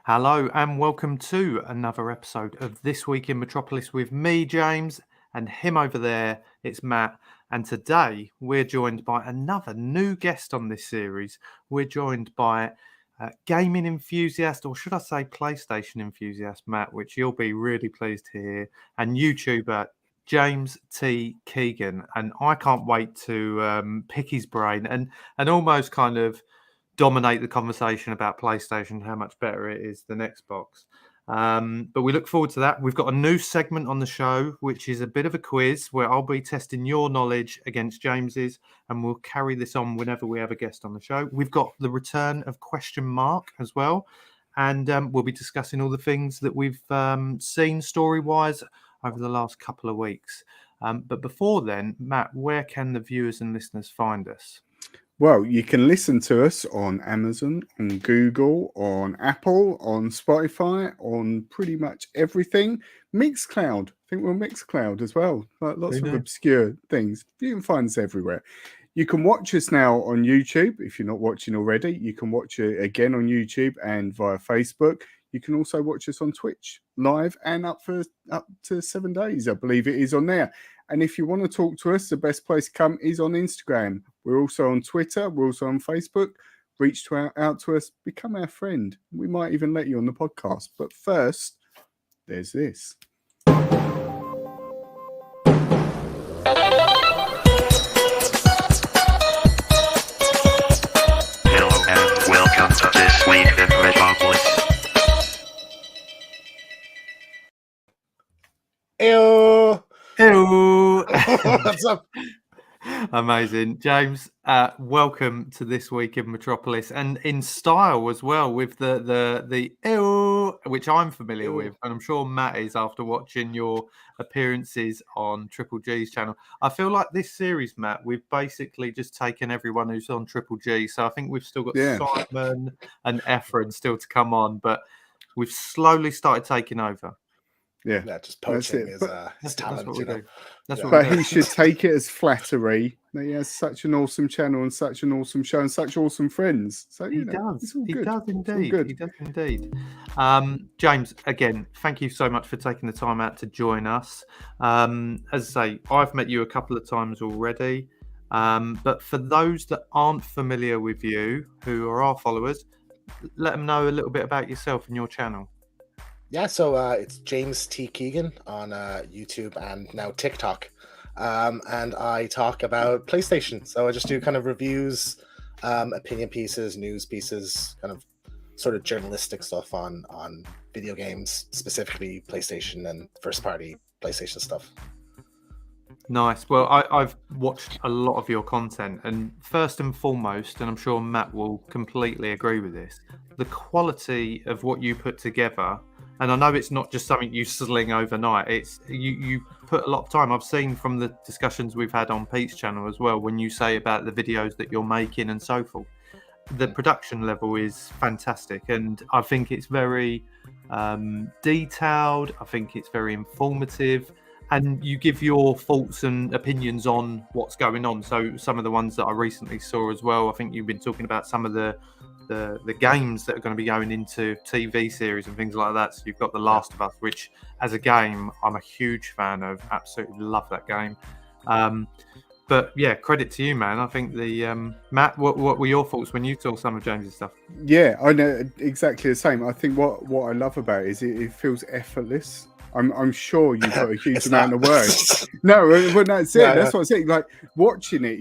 Hello and welcome to another episode of This Week in Metropolis with me, James, and him over there, it's Matt. And today we're joined by another new guest on this series. We're joined by gaming enthusiast, or should I say PlayStation enthusiast, Matt, which you'll be really pleased to hear, and YouTuber James T Keegan. And I can't wait to pick his brain and almost kind of dominate the conversation about PlayStation, how much better it is than Xbox. But we look forward to that. We've got a new segment on the show, which is a bit of a quiz where I'll be testing your knowledge against James's, and we'll carry this on whenever we have a guest on the show. We've got the return of Question Mark as well, and we'll be discussing all the things that we've seen story-wise over the last couple of weeks. But before then, Matt, where can the viewers and listeners find us? Well, you can listen to us on Amazon, on Google, on Apple, on Spotify, on pretty much everything. Mixcloud. I think we're on Mixcloud as well. Like lots of obscure things. You can find us everywhere. You can watch us now on YouTube. If you're not watching already, you can watch it again on YouTube and via Facebook. You can also watch us on Twitch live and up to 7 days, I believe it is on there. And if you want to talk to us, the best place to come is on Instagram. We're also on Twitter. We're also on Facebook. Reach out to us. Become our friend. We might even let you on the podcast. But first, there's this. Hello and welcome to This Week in Metropolis. Ew. Hello. What's up? Amazing. James, welcome to This Week in Metropolis, and in style as well, with the ew, which I'm familiar with, and I'm sure Matt is after watching your appearances on Triple G's channel. I feel like this series, Matt, we've basically just taken everyone who's on Triple G, so I think we've still got Simon and Efren still to come on, but we've slowly started taking over. Yeah, just poaching his talent. That's what we do. But he should take it as flattery that he has such an awesome channel and such an awesome show and such awesome friends. So he does. He does indeed. He does indeed. James, again, thank you so much for taking the time out to join us. As I say, I've met you a couple of times already. But for those that aren't familiar with you, who are our followers, let them know a little bit about yourself and your channel. Yeah, so it's James T Keegan on YouTube and now TikTok. And I talk about PlayStation. So I just do kind of reviews, opinion pieces, news pieces, kind of sort of journalistic stuff on video games, specifically PlayStation and first-party PlayStation stuff. Nice. Well, I've watched a lot of your content, and first and foremost, and I'm sure Matt will completely agree with this, the quality of what you put together. And I know it's not just something you sling overnight. It's you put a lot of time. I've seen from the discussions we've had on Pete's channel as well, when you say about the videos that you're making and so forth. The production level is fantastic, and I think it's very detailed. I think it's very informative, and you give your thoughts and opinions on what's going on. So some of the ones that I recently saw as well, I think you've been talking about some of the games that are going to be going into TV series and things like that. So you've got The Last of Us, which as a game, I'm a huge fan of. Absolutely love that game. But yeah, credit to you, man. I think Matt, what were your thoughts when you saw some of James's stuff? Yeah, I know exactly the same. I think what I love about it is it feels effortless. I'm sure you've got a huge amount of work. No, well, that's it. That's what I'm saying. Like watching it,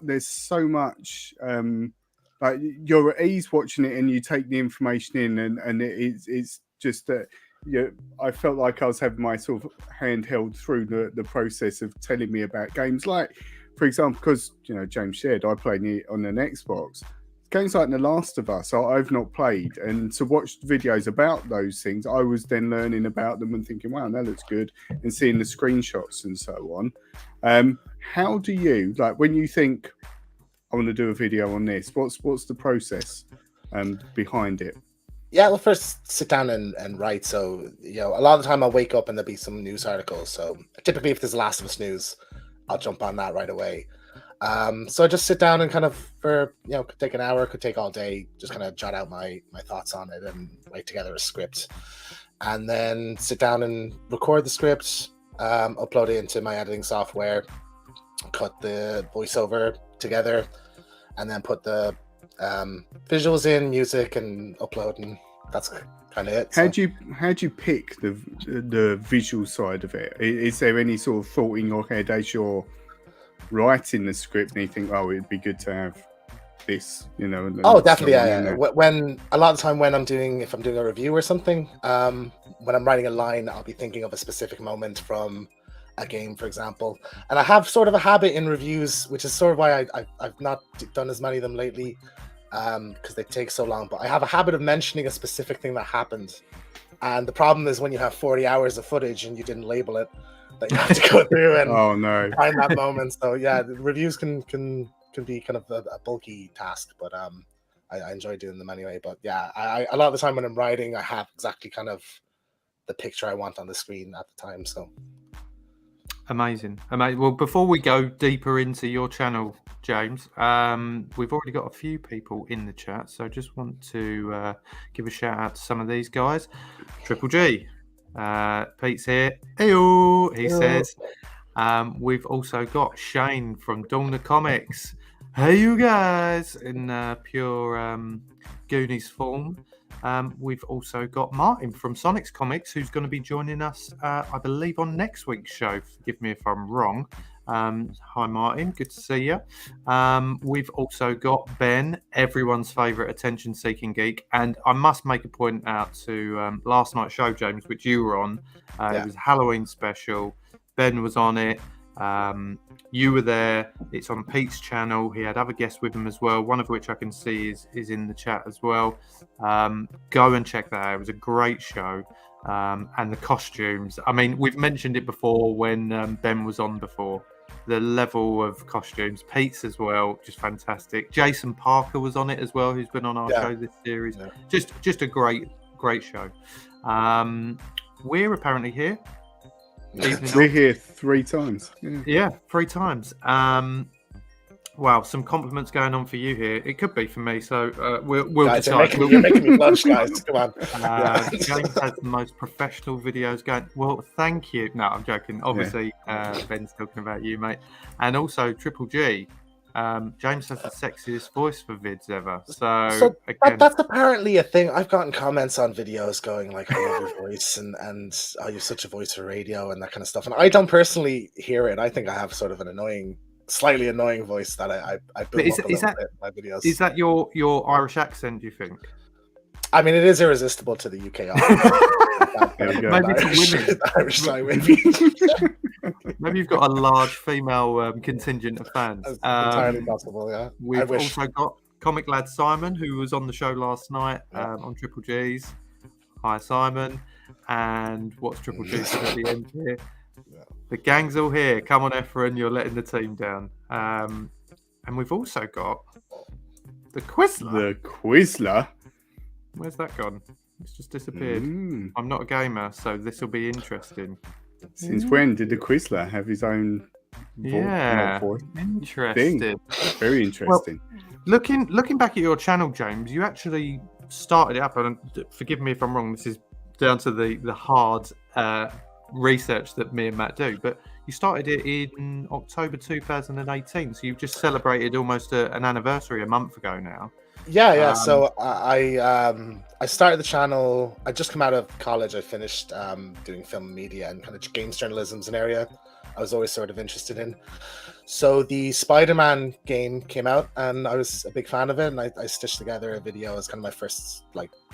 there's so much. Like you're at ease watching it, and you take the information in, and it's just that. I felt like I was having my sort of hand held through the process of telling me about games. Like, for example, because James shared, I played it on an Xbox. Games like The Last of Us, I've not played, and to watch videos about those things, I was then learning about them and thinking, "Wow, that looks good," and seeing the screenshots and so on. How do you when you think, I want to do a video on this? What's the process behind it? Yeah, well, first sit down and write. So, a lot of the time I'll wake up and there'll be some news articles. So typically if there's Last of Us news, I'll jump on that right away. So I just sit down and kind of could take an hour, could take all day, just kind of jot out my thoughts on it and write together a script, and then sit down and record the script, upload it into my editing software, cut the voiceover together, and then put the visuals in, music, and upload, and that's kind of it. How do you pick the visual side of it? Is there any sort of thought in your head as you're writing the script and you think, oh, it'd be good to have this, and Oh, definitely, so on, yeah. When a lot of the time when if I'm doing a review or something, when I'm writing a line, I'll be thinking of a specific moment from a game, for example. And I have sort of a habit in reviews, which is sort of why I've not done as many of them lately, because they take so long. But I have a habit of mentioning a specific thing that happened. And the problem is when you have 40 hours of footage and you didn't label it, that you have to go through and oh no, find that moment. So yeah, the reviews can be kind of a bulky task, but I enjoy doing them anyway. But yeah, I a lot of the time when I'm writing, I have exactly kind of the picture I want on the screen at the time. So amazing. Well, before we go deeper into your channel, James, we've already got a few people in the chat, so I just want to give a shout out to some of these guys. Triple G, Pete's here. Heyo, he says. We've also got Shane from Dawn of Comics. Hey, you guys, in pure Goonies form. We've also got Martin from Sonic's Comics, who's going to be joining us, I believe, on next week's show. Forgive me if I'm wrong. Hi, Martin. Good to see you. We've also got Ben, everyone's favourite attention-seeking geek. And I must make a point out to last night's show, James, which you were on. It was a Halloween special. Ben was on it. You were there. It's on Pete's channel. He had other guests with him as well, one of which I can see is in the chat as well. Go and check that out. It was a great show. And the costumes. I mean, we've mentioned it before when Ben was on before. The level of costumes. Pete's as well, just fantastic. Jason Parker was on it as well, who's been on our show this series. Yeah. Just a great show. We're apparently here. We're here 3 times. Yeah, 3 times. Wow, some compliments going on for you here. It could be for me, so we'll guys, decide. You're making me blush, guys. Come on. James has the most professional videos going. Well, thank you. No, I'm joking. Obviously, Ben's talking about you, mate. And also, Triple G. James has the sexiest voice for vids ever. So again, that's apparently a thing. I've gotten comments on videos going like, "I love your voice," and "Oh, you've such a voice for radio," and that kind of stuff. And I don't personally hear it. I think I have sort of an slightly annoying voice that I build up a little bit in my videos. Is that your Irish accent? Do you think? I mean, it is irresistible to the UK audience. There we go. Maybe Irish side, maybe. Maybe you've got a large female contingent of fans. That's entirely possible, yeah. We've also got Comic Lad Simon, who was on the show last night on Triple G's. Hi, Simon. And what's Triple G's at the end here? Yeah. The gang's all here. Come on, Efren, you're letting the team down. And we've also got the Quizler. The Quizler? Where's that gone? It's just disappeared. I'm not a gamer, so this will be interesting. Since when did the Quizler have his own voice? Interesting. Thing? Very interesting. Well, looking back at your channel, James, you actually started it up, and forgive me if I'm wrong, this is down to the hard research that me and Matt do, but you started it in October 2018, so you've just celebrated almost an anniversary a month ago now. Yeah. So I started the channel. I just come out of college. I finished doing film and media, and kind of games journalism is an area I was always sort of interested in. So the Spider-Man game came out, and I was a big fan of it. And I stitched together a video as kind of my first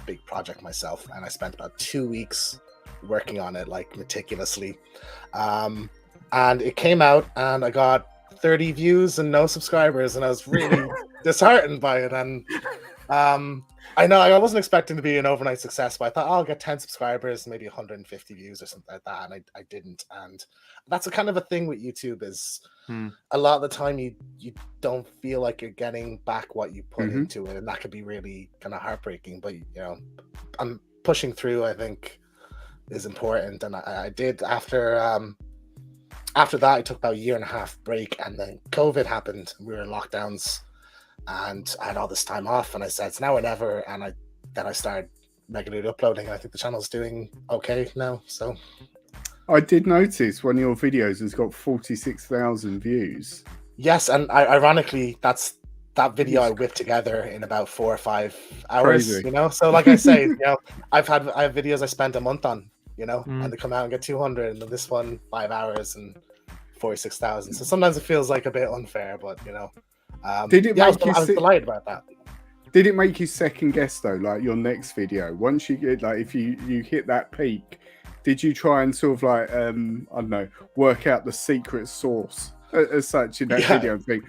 big project myself. And I spent about 2 weeks working on it meticulously. And it came out, and I got 30 views and no subscribers, and I was really disheartened by it. And I know I wasn't expecting to be an overnight success, but I thought I'll get 10 subscribers, maybe 150 views or something like that, and I didn't. And that's a kind of a thing with YouTube is a lot of the time you don't feel like you're getting back what you put into it, and that could be really kind of heartbreaking. But I'm pushing through, I think, is important, and I did after after that, I took about a year and a half break, and then COVID happened. We were in lockdowns, and I had all this time off, and I said, it's now or never. And I started regularly uploading. And I think the channel's doing okay now. So I did notice one of your videos has got 46,000 views. yes, and ironically, that video I whipped together in about 4 or 5 hours. Crazy. You know, so like I say, you know, I have videos I spent a month on. You know, Mm. and they come out and get 200, and then this one 5 hours and 46,000. So sometimes it feels like a bit unfair, but you know, Did it yeah, make you I was sit- delighted about that. Did it make you second guess though, like your next video? Once you get like, if you hit that peak, did you try and sort of like I don't know, work out the secret sauce as such in that Yeah. video and think,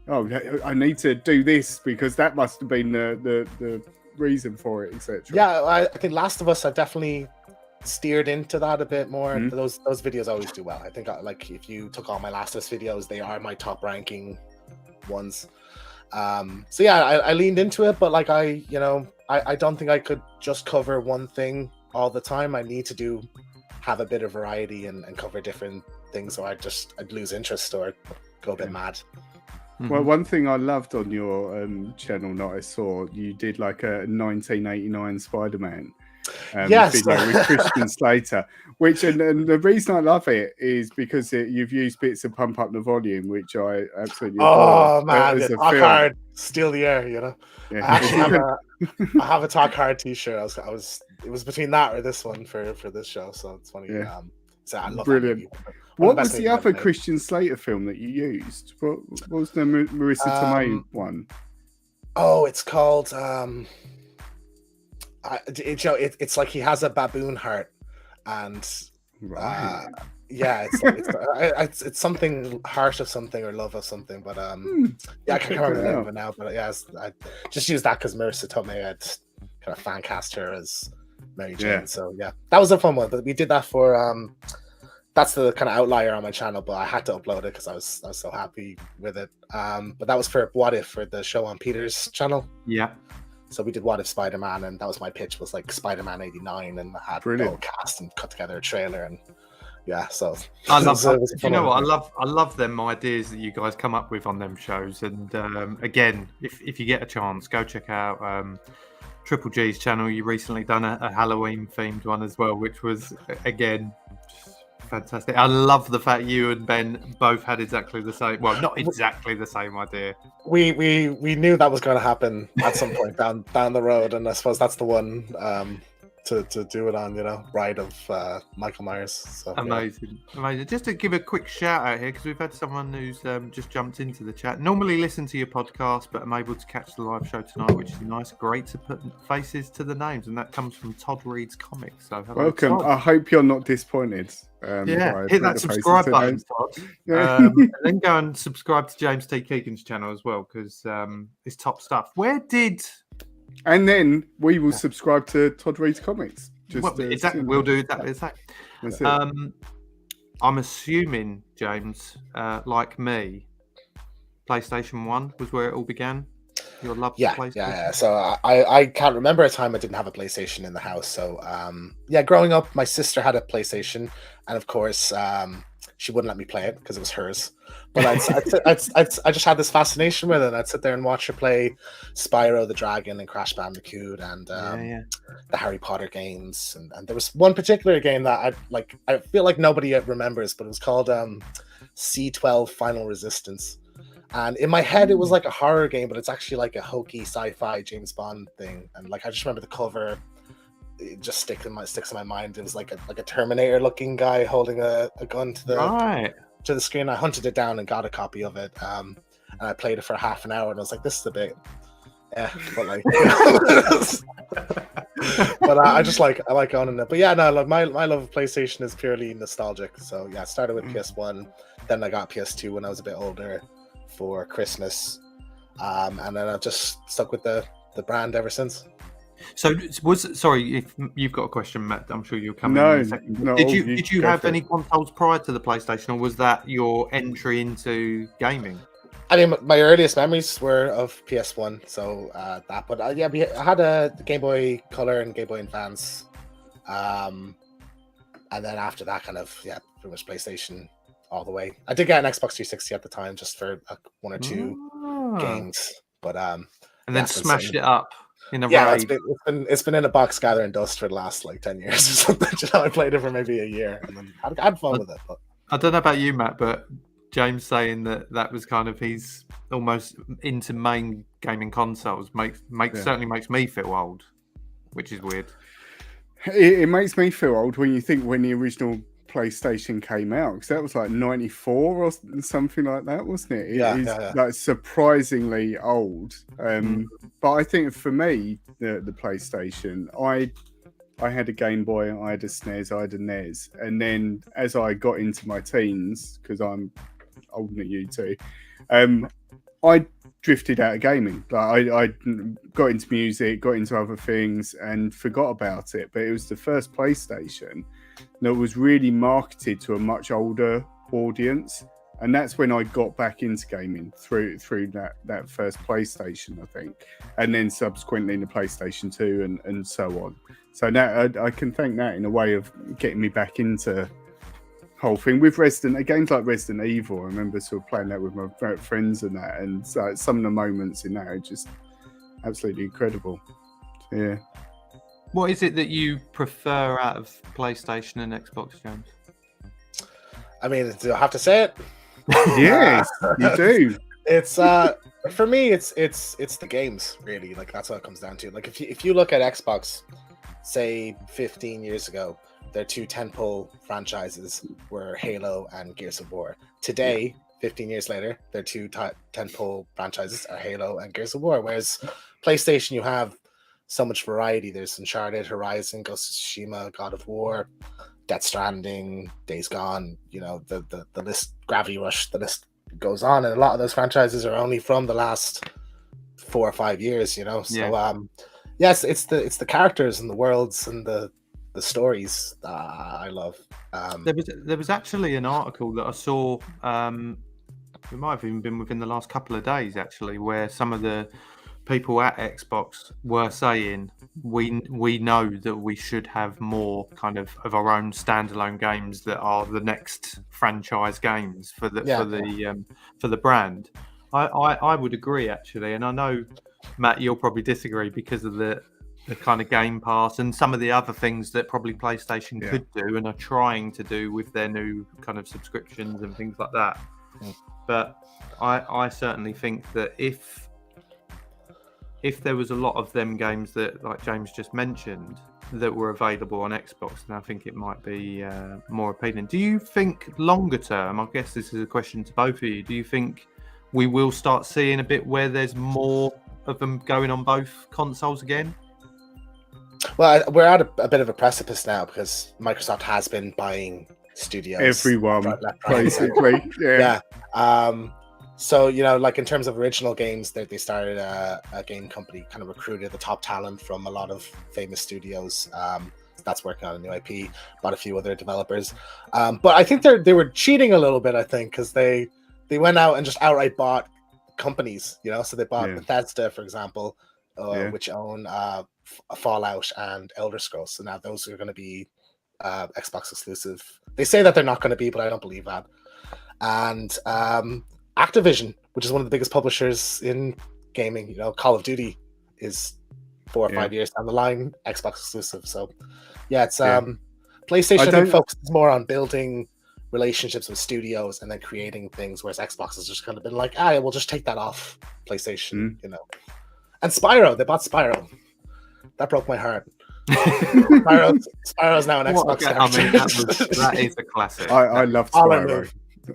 oh, I need to do this because that must have been the reason for it, etc. Yeah, I think Last of Us, I definitely steered into that a bit more. Mhm. Those videos always do well. I think like if you took all my Last of Us videos, they are my top ranking ones. So yeah, I leaned into it, but like I don't think I could just cover one thing all the time. I need to have a bit of variety and cover different things, or I'd lose interest or go a bit mad. Well, Mhm. one thing I loved on your channel that I saw, you did like a 1989 Spider-Man Yes. video with Christian Slater, which and the reason I love it is because you've used bits of Pump Up the Volume, which I absolutely Oh adore man, as a Talk film. Hard, steal the air, you know. Yeah. I actually I have a Talk Hard t-shirt. It was between that or this one for this show, so it's funny. Yeah. So I love Brilliant. that movie. What best was the movies I've other made. Christian Slater film that you used? What was the Marissa Tomei one? Oh, it's called it's like he has a baboon heart, and Right. yeah, it's something heart of something or love of something, but yeah, I can't check remember it the name out. of it now, but yeah, I just used that because Marissa Tomei, I'd kind of fan cast her as Mary Jane. Yeah. So yeah, that was a fun one. But we did that for that's the kind of outlier on my channel, but I had to upload it because I was so happy with it. But that was for What If, for the show on Peter's channel. Yeah. So we did What If Spider-Man, and that was my pitch, was like Spider-Man 89, and I had the Brilliant. whole cast and cut together a trailer, and yeah, so I love. it was a You fun know one. what? I love them ideas that you guys come up with on them shows. And again, if you get a chance, go check out Triple G's channel. You recently done a Halloween themed one as well, which was again fantastic. I love the fact you and Ben both had exactly the same. Well, not exactly the same idea. We knew that was going to happen at some point down the road, and I suppose that's the one to do it on, you know, Ride of Michael Myers. So, yeah. Amazing. Just to give a quick shout out here, because we've had someone who's just jumped into the chat. Normally listen to your podcast, but I'm able to catch the live show tonight, which is nice. Great to put faces to the names, and that comes from Todd Reed's Comics. So hello, Welcome. Todd. I hope you're not disappointed. Yeah, by hit the that faces subscribe to button, names. Todd. Yeah. And then go and subscribe to James T Keegan's channel as well, because it's top stuff. Where did And then we will subscribe to Todd Reed's Comics. well, exactly? We'll do exactly the same. That's it. I'm assuming, James, like me, PlayStation 1 was where it all began. Your love Yeah, for PlayStation? yeah. So I can't remember a time I didn't have a PlayStation in the house. So yeah, growing up, my sister had a PlayStation, and of course, she wouldn't let me play it because it was hers. But I just had this fascination with it. I'd sit there and watch her play Spyro the Dragon and Crash Bandicoot and the Harry Potter games. And there was one particular game that I feel like nobody remembers, but it was called C12 Final Resistance. And in my head, it was like a horror game, but it's actually like a hokey sci-fi James Bond thing. And like I just remember the cover, it just sticks in my mind. It was like a Terminator-looking guy holding a gun to the screen. I hunted it down and got a copy of it, and I played it for half an hour. And I was like, "This is a bit, yeah," but like, but I like owning it. But yeah, no, like my love of PlayStation is purely nostalgic. So yeah, I started with PS1, then I got PS2 when I was a bit older for Christmas, and then I've just stuck with the brand ever since. So sorry if you've got a question, Matt. I'm sure you'll come No, in a second. no, Did you go have for it. any consoles prior to the PlayStation, or was that your entry into gaming? I mean, my earliest memories were of PS1, so that. But yeah, I had a Game Boy Color and Game Boy Advance, and then after that, kind of pretty much PlayStation all the way. I did get an Xbox 360 at the time, just for one or two games, but and then smashed it up in a yeah, raid. it's been in a box gathering dust for the last like 10 years or something. I played it for maybe a year, and then I had fun with it. But I don't know about you, Matt, but James saying that was kind of he's almost into main gaming consoles certainly makes me feel old, which is weird. It makes me feel old when you think when the original PlayStation came out, because that was like 94 or something like that, wasn't it? It's like surprisingly old. But I think for me, the PlayStation, I had a Game Boy, I had a SNES, I had a NES, and then as I got into my teens, because I'm older than you two, I drifted out of gaming. Like I got into music, got into other things, and forgot about it. But it was the first PlayStation that was really marketed to a much older audience, and that's when I got back into gaming through that first PlayStation, I think, and then subsequently the PlayStation 2 and so on. So now I can thank that in a way of getting me back into whole thing with games like Resident Evil. I remember sort of playing that with my friends and that, and some of the moments in that are just absolutely incredible. Yeah. What is it that you prefer out of PlayStation and Xbox, James? I mean, do I have to say it? Yes, you do. It's for me, it's the games, really. Like, that's what it comes down to. Like, if you look at Xbox, say 15 years ago, their two tentpole franchises were Halo and Gears of War. Today, 15 years later, their two tentpole franchises are Halo and Gears of War. Whereas PlayStation, you have so much variety. There's Uncharted, Horizon, Ghost of Tsushima, God of War, Death Stranding, Days Gone. You know, the list, Gravity Rush, the list goes on. And a lot of those franchises are only from the last 4 or 5 years. You know, so yes, it's the characters and the worlds and the stories I love. There was actually an article that I saw. It might have even been within the last couple of days, actually, where some of the people at Xbox were saying we know that we should have more kind of our own standalone games that are the next franchise games for the brand. I would agree, actually, and I know, Matt, you'll probably disagree because of the kind of Game Pass and some of the other things that probably PlayStation could do and are trying to do with their new kind of subscriptions and things like that. But I certainly think that if there was a lot of them games that, like James just mentioned, that were available on Xbox, then I think it might be more appealing. Do you think longer term, I guess this is a question to both of you, do you think we will start seeing a bit where there's more of them going on both consoles again? Well, we're at a bit of a precipice now because Microsoft has been buying studios. Everyone, basically. Yeah. So, you know, like in terms of original games, they started a game company, kind of recruited the top talent from a lot of famous studios. That's working on a new IP, bought a few other developers. But I think they were cheating a little bit, I think, because they went out and just outright bought companies, you know. So they bought Bethesda, for example, which own Fallout and Elder Scrolls. So now those are going to be Xbox exclusive. They say that they're not going to be, but I don't believe that. And Activision, which is one of the biggest publishers in gaming, you know, Call of Duty is 4 or 5 years down the line, Xbox exclusive. So it's PlayStation I think focuses more on building relationships with studios and then creating things, whereas Xbox has just kind of been like, we'll just take that off PlayStation, you know. And Spyro, they bought Spyro. That broke my heart. Spyro's now an Xbox. I mean, that is a classic. I loved Spyro.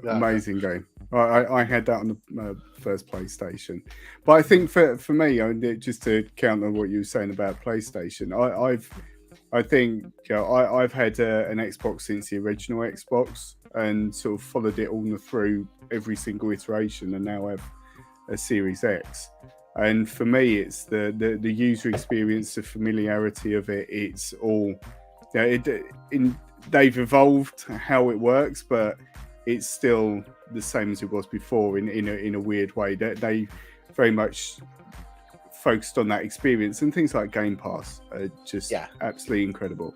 Amazing game. I had that on the first PlayStation. But I think for me, just to counter what you were saying about PlayStation, I think I've had an Xbox since the original Xbox and sort of followed it all through every single iteration, and now I have a Series X. And for me, it's the user experience, the familiarity of it. It's all they've evolved how it works, but it's still the same as it was before in a weird way. They very much focused on that experience, and things like Game Pass are just absolutely incredible.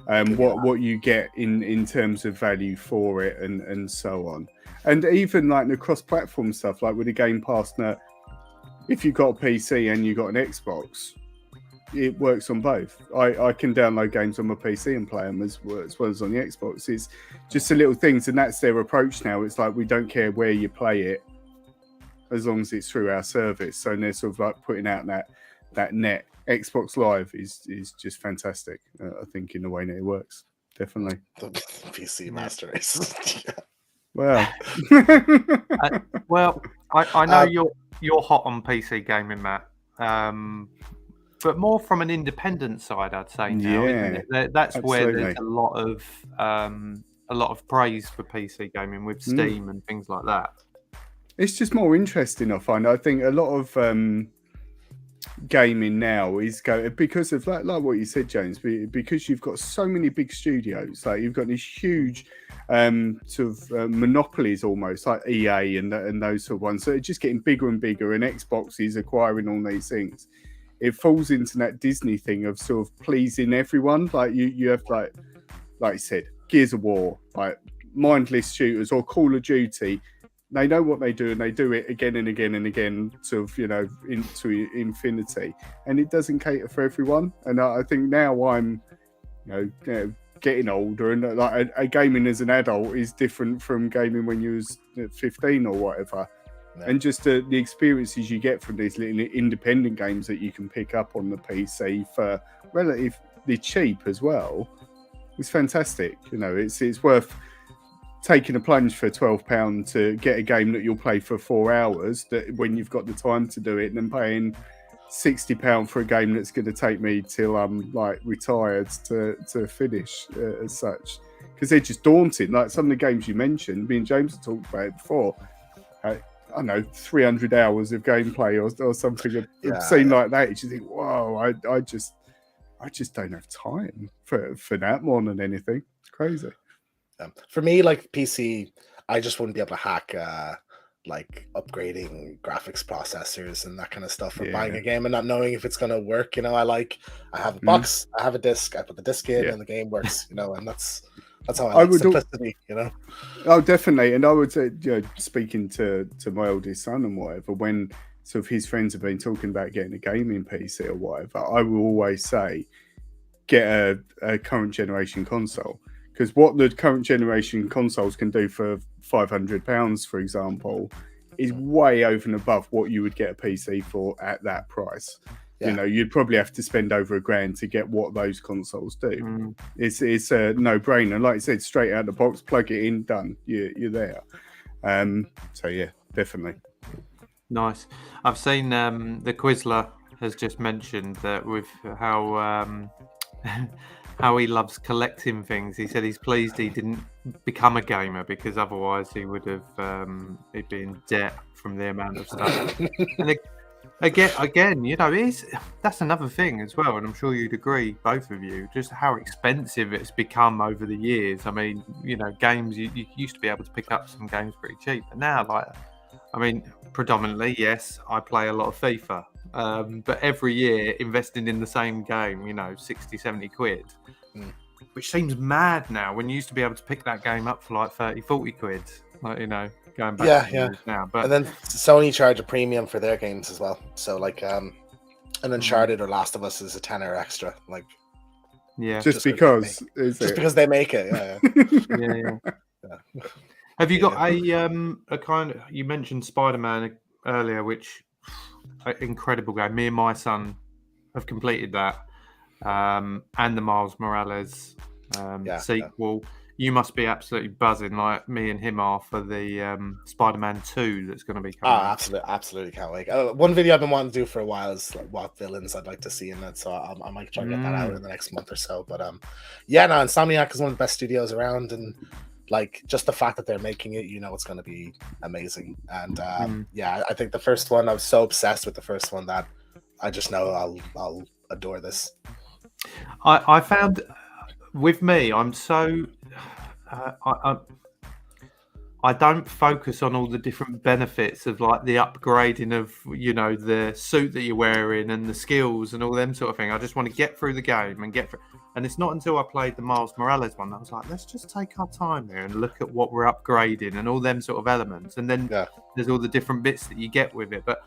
what you get in terms of value for it, and so on. And even like the cross-platform stuff, like with the Game Pass now, if you've got a PC and you've got an Xbox, it works on both. I can download games on my PC and play them as well as on the Xbox. It's just the little things, and that's their approach now. It's like, we don't care where you play it as long as it's through our service. So they're sort of like putting out that net. Xbox Live is just fantastic, I think, in the way that it works. Definitely. The PC master race. Yeah. Well, I know you're hot on PC gaming, Matt, but more from an independent side, I'd say now. Yeah, isn't it? That's absolutely. where there's a lot of praise for PC gaming with Steam and things like that. It's just more interesting, I find. I think a lot of gaming now is because of like what you said, James, because you've got so many big studios. Like, you've got these huge monopolies almost, like EA and those sort of ones. So it's just getting bigger and bigger, and Xbox is acquiring all these things. It falls into that Disney thing of sort of pleasing everyone. Like you have like you said, Gears of War, like mindless shooters, or Call of Duty. They know what they do, and they do it again and again and again, sort of, into infinity. And it doesn't cater for everyone. And I think now I'm, getting older, and like a gaming as an adult is different from gaming when you was 15 or whatever. Yeah. And just the experiences you get from these little independent games that you can pick up on the PC for relatively cheap as well, it's fantastic. It's worth taking a plunge for £12 to get a game that you'll play for 4 hours, that when you've got the time to do it, and then paying £60 for a game that's going to take me till I'm like retired to finish, as such, because they're just daunting. Like some of the games you mentioned, me and James have talked about it before. I don't know, 300 hours of gameplay or something obscene like that. You just think, whoa, I just don't have time for that more than anything. It's crazy. For me, like PC, I just wouldn't be able to hack like upgrading graphics processors and that kind of stuff, or buying a game and not knowing if it's going to work. I have a box, I have a disc, I put the disc in, and the game works. And that's how I like simplicity. Oh, definitely. And I would say, speaking to my oldest son and whatever, when sort of his friends have been talking about getting a gaming PC or whatever, I will always say, get a current generation console. Because what the current generation consoles can do for £500, for example, is way over and above what you would get a PC for at that price. Yeah. You'd probably have to spend over £1,000 to get what those consoles do. It's a no-brainer. Like I said, straight out the box, plug it in, done. You're there. So yeah, definitely. Nice. I've seen the Quizler has just mentioned that with how he loves collecting things. He said he's pleased he didn't become a gamer, because otherwise he would have he'd be in debt from the amount of stuff. And again, that's another thing as well, and I'm sure you'd agree, both of you, just how expensive it's become over the years. I mean, games, you used to be able to pick up some games pretty cheap, but now, predominantly, yes, I play a lot of FIFA. But every year investing in the same game, 60, 70 quid, which seems mad now, when you used to be able to pick that game up for like 30, 40 quid, going back now. But, and then Sony charge a premium for their games as well. So like an Uncharted or Last of Us is a tenner extra. Like, just because they make it. Yeah. Have you got a kind of, you mentioned Spider-Man earlier, which incredible game. Me and my son have completed that, and the Miles Morales sequel. You must be absolutely buzzing, like me and him are, for the Spider-Man 2 that's going to be coming. Absolutely can't wait. One video I've been wanting to do for a while is like what villains I'd like to see in that, so I might try to get that out in the next month or so. But Insomniac is one of the best studios around, and like just the fact that they're making it, it's going to be amazing. And I think the first one, I was so obsessed with the first one that I just know I'll adore this. I found with me, I'm so I don't focus on all the different benefits of like the upgrading of, you know, the suit that you're wearing and the skills and all them sort of thing. I just want to get through the game and get through. And it's not until I played the Miles Morales one that I was like, let's just take our time here and look at what we're upgrading and all them sort of elements. And then there's all the different bits that you get with it. But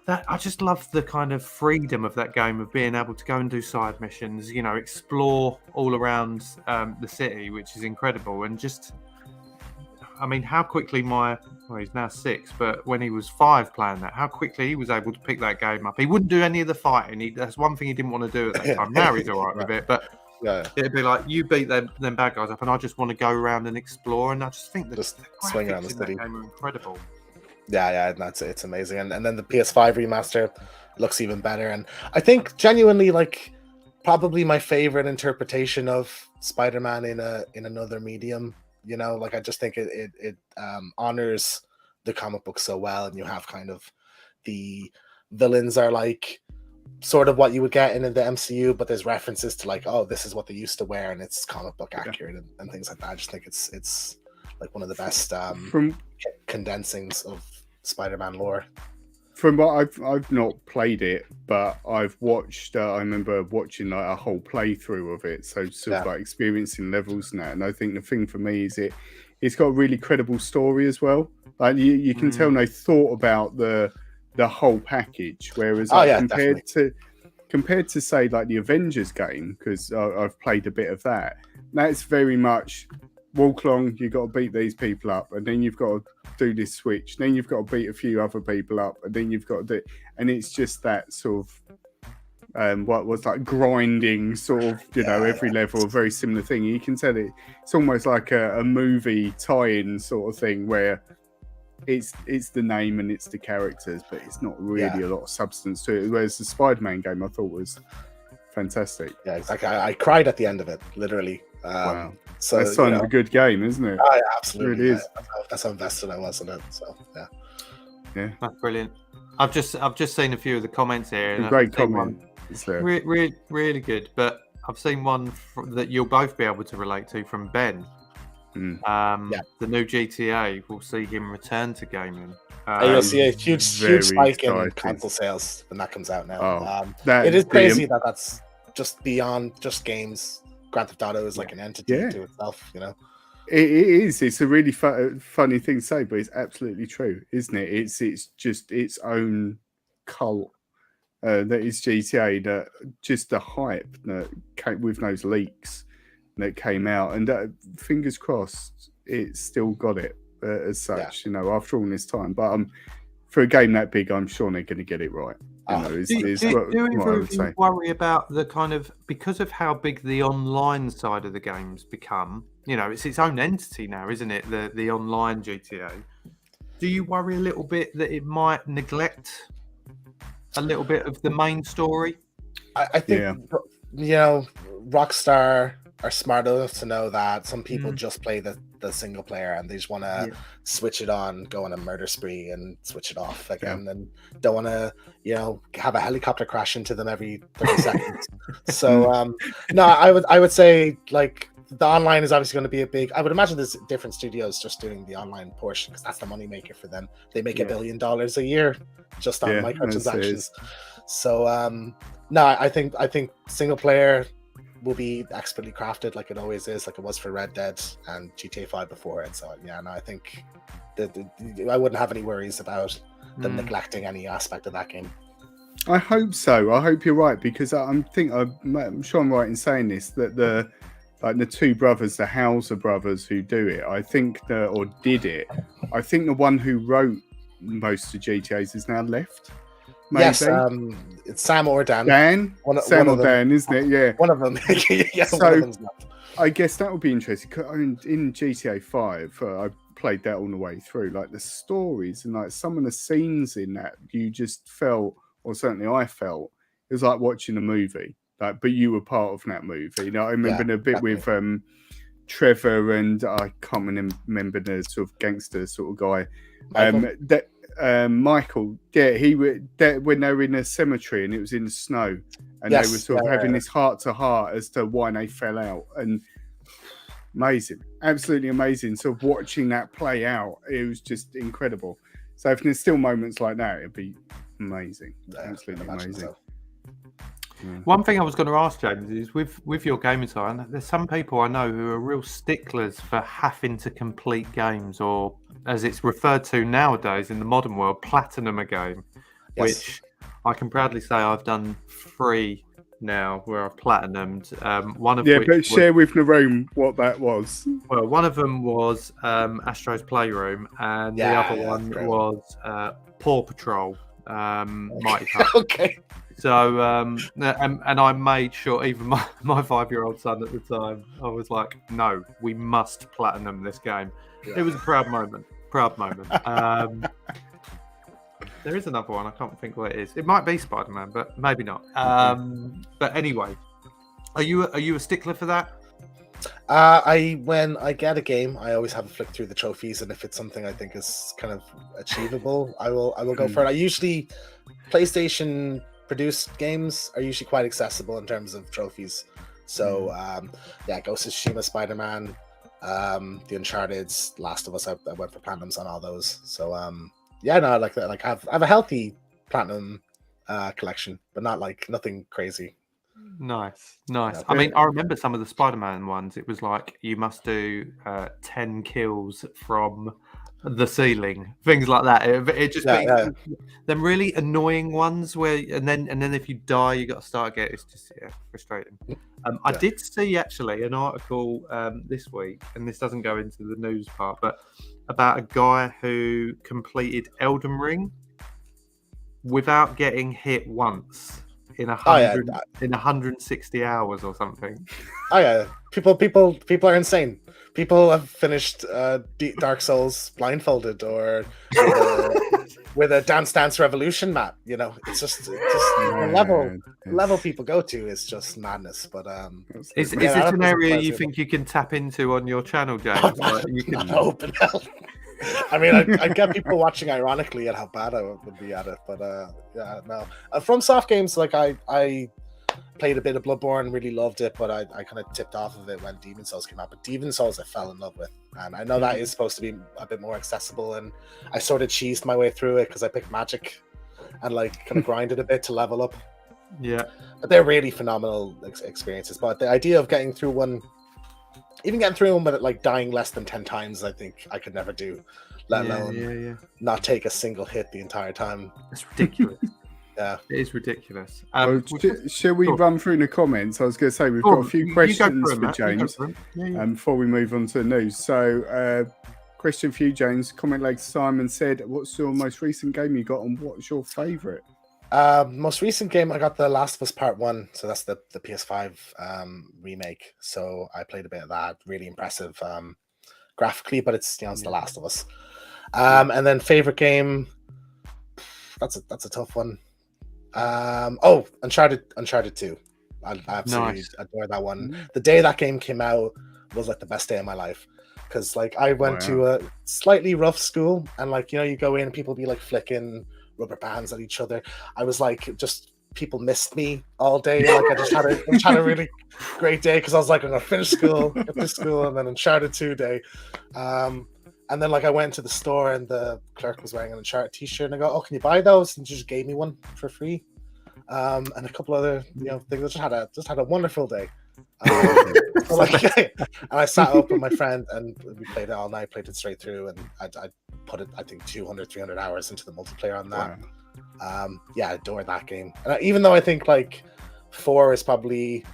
that I just love the kind of freedom of that game of being able to go and do side missions, you know, explore all around the city, which is incredible. And just, I mean, how quickly he's now 6, but when he was 5 playing that, how quickly he was able to pick that game up. He wouldn't do any of the fighting. That's one thing he didn't want to do at that time. Now he's all right with it, but it'd be like, you beat them bad guys up, and I just want to go around and explore. And I just think that Just the swing around the graphics in that city. game are incredible. Yeah, it's amazing. And then the PS5 remaster looks even better. And I think genuinely, like, probably my favorite interpretation of Spider-Man in another medium. You know, like, I just think it honors the comic book so well, and you have kind of the villains are like sort of what you would get in the MCU, but there's references to like, oh, this is what they used to wear, and it's comic book accurate and things like that. I just think it's like one of the best condensings of Spider-Man lore. From what I've not played it, but I've watched. I remember watching like a whole playthrough of it, so sort of like experiencing levels now. And I think the thing for me is it's got a really credible story as well. Like you can tell they thought about the whole package. Whereas compared to say like the Avengers game, because I've played a bit of that. That's very much walk along. You got to beat these people up, and then you've got to do this switch. Then you've got to beat a few other people up, and then you've got to do. And it's just that sort of what was like grinding sort of, you know, every level, a very similar thing. You can tell it's almost like a movie tie-in sort of thing where it's the name and it's the characters, but it's not really a lot of substance to it. Whereas the Spider-Man game I thought was fantastic. Yeah, exactly. I cried at the end of it, literally. Wow. So that's sign of a good game, isn't it? Oh, yeah, absolutely. It is. That's how invested I was in it. So yeah. That's brilliant. I've just seen a few of the comments here. And Great comment. Really good. But I've seen one that you'll both be able to relate to from Ben. The new GTA will see him return to gaming. You'll see a huge spike in console sales when that comes out now. It is crazy that that's just beyond just games. Grand Theft Auto is like an entity to itself, you know. It is. It's a really funny thing to say, but it's absolutely true, isn't it? It's just its own cult that is GTA. That just the hype that came with those leaks that came out, and fingers crossed, it's still got it as such. You know, after all this time, but for a game that big, I'm sure they're going to get it right. Do either of you worry about the kind of, because of how big the online side of the game's become, you know, it's its own entity now, isn't it? The online GTA. Do you worry a little bit that it might neglect a little bit of the main story? I think, you know, Rockstar are smart enough to know that some people just play the single player and they just want to switch it on, go on a murder spree and switch it off again, and don't want to, you know, have a helicopter crash into them every 30 seconds. So no, I would say like the online is obviously going to be a big. I would imagine there's different studios just doing the online portion because that's the money maker for them. They make $1 billion a year just on microtransactions. So no, I think single player will be expertly crafted like it always is, like it was for Red Dead and GTA 5 before it. So yeah, no, I think I wouldn't have any worries about them neglecting any aspect of that game. I hope so. I hope you're right, because I'm sure I'm right in saying this, that the two brothers, the Hauser brothers who do it, I think or did it, I think the one who wrote most of GTA's is now left. Maybe. Yes, it's Sam or Dan. Sam or Dan, isn't it? Yeah, one of them. Yeah, so one of them's left. I guess that would be interesting. I mean, in GTA 5, I played that all the way through. Like the stories and like some of the scenes in that, you just felt, or certainly I felt, it was like watching a movie. Like, but you were part of that movie. You know, I remember a bit with Trevor and I can't remember the sort of gangster sort of guy. Michael, when they were in a cemetery and it was in the snow, and they were sort of having this heart to heart as to why they fell out, and Amazing, absolutely amazing. So watching that play out, it was just incredible. So if there's still moments like that, it'd be amazing, absolutely amazing. So. One thing I was going to ask, James, is with your gaming side, there's some people I know who are real sticklers for having to complete games, or as it's referred to nowadays in the modern world, platinum a game, which I can proudly say I've done 3 now where I've platinumed. One of which but share with Naroom what that was. Well, one of them was Astro's Playroom, and the other one was Paw Patrol, Mighty Pup. Okay. So, and I made sure, even my 5-year-old son at the time, I was like, no, we must platinum this game. Yeah. It was a proud moment. There is another one. I can't think what it is. It might be Spider-Man, but maybe not. But anyway, are you a stickler for that? When I get a game, I always have a flick through the trophies, and if it's something I think is kind of achievable, I will go for it. I usually PlayStation produced games are usually quite accessible in terms of trophies. So Ghost of Tsushima, Spider-Man, the Uncharted's, Last of Us, I went for platinums on all those. So I like that. Like I have a healthy platinum collection, but not like nothing crazy. Nice. I mean, I remember some of the Spider-Man ones. It was like you must do 10 kills from the ceiling, things like that. It just them really annoying ones where, and then if you die, you got to start again. It's just frustrating. I did see actually an article this week, and this doesn't go into the news part, but about a guy who completed Elden Ring without getting hit once in 160 hours or something. Oh yeah, people are insane. People have finished Dark Souls blindfolded or with a Dance Revolution map. You know, it's just the level people go to is just madness. But is this an area you think you can tap into on your channel, James? Like, you can open hell. I mean, I get people watching ironically at how bad I would be at it, but no. From soft games, like I played a bit of Bloodborne, really loved it, but I kind of tipped off of it when Demon Souls came out. But Demon Souls I fell in love with, and I know that is supposed to be a bit more accessible, and I sort of cheesed my way through it because I picked magic and like kind of grinded a bit to level up. Yeah, but they're really phenomenal experiences. But the idea of getting through one, even getting through one, but like dying less than 10 times, I think I could never do. Let alone not take a single hit the entire time. It's ridiculous. Yeah, it is ridiculous. Shall we run through the comments? I was going to say we've got a few questions for James before we move on to the news. So, question for you, James. Comment like Simon said, "What's your most recent game you got, and what's your favourite?" Most recent game, I got The Last of Us Part 1. So that's the PS5 remake. So I played a bit of that. Really impressive graphically, but it's it's The Last of Us. And then favorite game, that's a tough one. Uncharted 2. I absolutely adore that one. The day that game came out was like the best day of my life, because like I went to a slightly rough school, and like you go in and people be like flicking rubber bands at each other. I was like, just people missed me all day. Like I just had a really great day because I was like, I'm gonna finish school, get to school, and then Uncharted 2 day. And then like I went to the store and the clerk was wearing an Uncharted t-shirt, and I go, "Oh, can you buy those?" And she just gave me one for free. And a couple other things. I just had a wonderful day. And I sat up with my friend and we played it all night, played it straight through, and I put it, I think 200-300 hours into the multiplayer on that. Wow. I adore that game. And even though I think like 4 is probably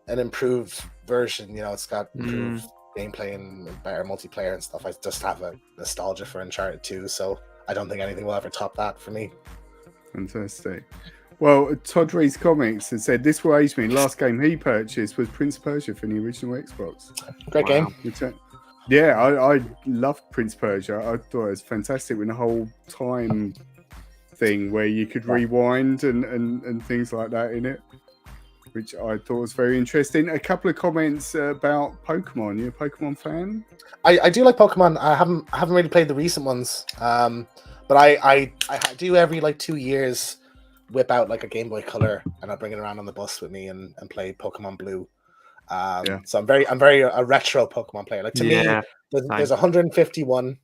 an improved version, it's got improved gameplay and better multiplayer and stuff, I just have a nostalgia for Uncharted 2, so I don't think anything will ever top that for me. Fantastic. Well, Todd Rees Comics has said this will age me. Last game he purchased was Prince Persia for the original Xbox. Great game. Yeah, I loved Prince Persia. I thought it was fantastic with the whole time thing where you could rewind and things like that in it, which I thought was very interesting. A couple of comments about Pokemon. You a Pokemon fan? I do like Pokemon. I haven't really played the recent ones, but I do every like 2 years whip out like a Game Boy Color and I bring it around on the bus with me and play Pokemon Blue. Yeah. So I'm very a retro Pokemon player. Like to me, Yeah, there's 151,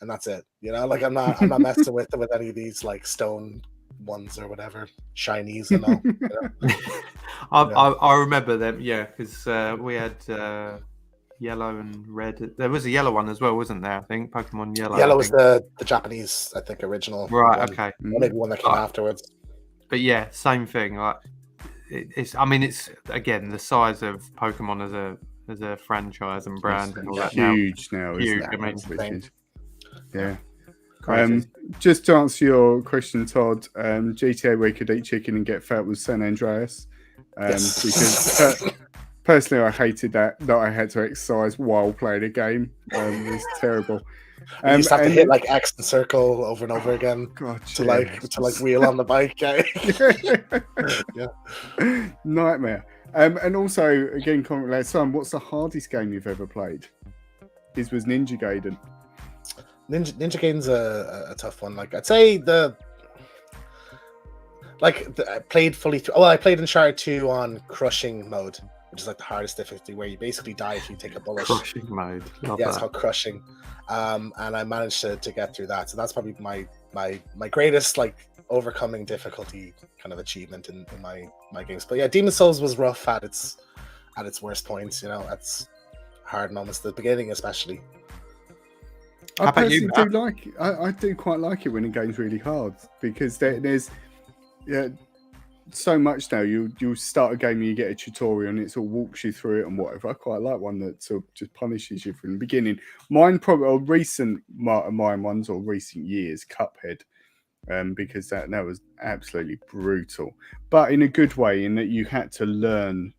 and that's it. You know, like I'm not messing with any of these like stone ones or whatever, shinies and all. You know? I remember them. Yeah, because we had yellow and red. There was a yellow one as well, wasn't there? I think Pokemon Yellow. Yellow I was think. the Japanese, I think, original. Right. one, Okay. or maybe one that came afterwards. But yeah, same thing. Like it's. I mean, it's again the size of Pokemon as a franchise and brand and all that. Huge now, Huge, isn't it? I mean, Which is- yeah. Crazy. Just to answer your question, Todd, GTA where you could eat chicken and get fat was San Andreas. Because personally, I hated that I had to exercise while playing a game. It was terrible. You just have to hit like X and circle over and over again to wheel on the bike. Yeah. Nightmare. And also, again, comment last time, what's the hardest game you've ever played? His was Ninja Gaiden. Ninja Gaiden's a tough one. Like I'd say I played fully through. Well, I played Uncharted 2 on crushing mode, which is like the hardest difficulty, where you basically die if you take a bullet. Crushing mode. Love Yeah, it's that. called crushing. And I managed to get through that. So that's probably my greatest like overcoming difficulty kind of achievement in my games. But yeah, Demon's Souls was rough at its worst points. You know, at hard moments, the beginning especially. How I about you, personally do like. I do quite like it when a game's really hard because there's so much now. You start a game and you get a tutorial and it sort of walks you through it and whatever. I quite like one that sort of just punishes you from the beginning. Mine probably recent ones or recent years, Cuphead, because that was absolutely brutal, but in a good way in that you had to learn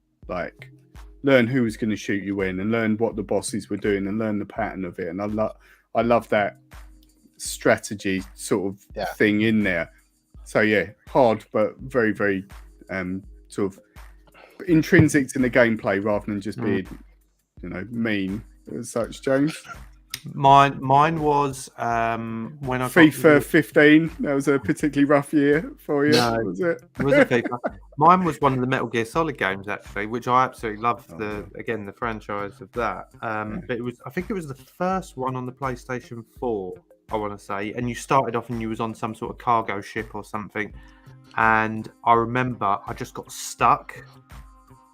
who was going to shoot you in and learn what the bosses were doing and learn the pattern of it. And I love that strategy sort of thing in there. So yeah, hard but very, very sort of intrinsic to the gameplay rather than just being, mean as such. James, Mine was when I FIFA 15. That was a particularly rough year for you, was it? Was a FIFA. Mine was one of the Metal Gear Solid games actually, which I absolutely loved. The franchise of that. But I think it was the first one on the PlayStation 4. I want to say, and you started off and you was on some sort of cargo ship or something, and I remember I just got stuck,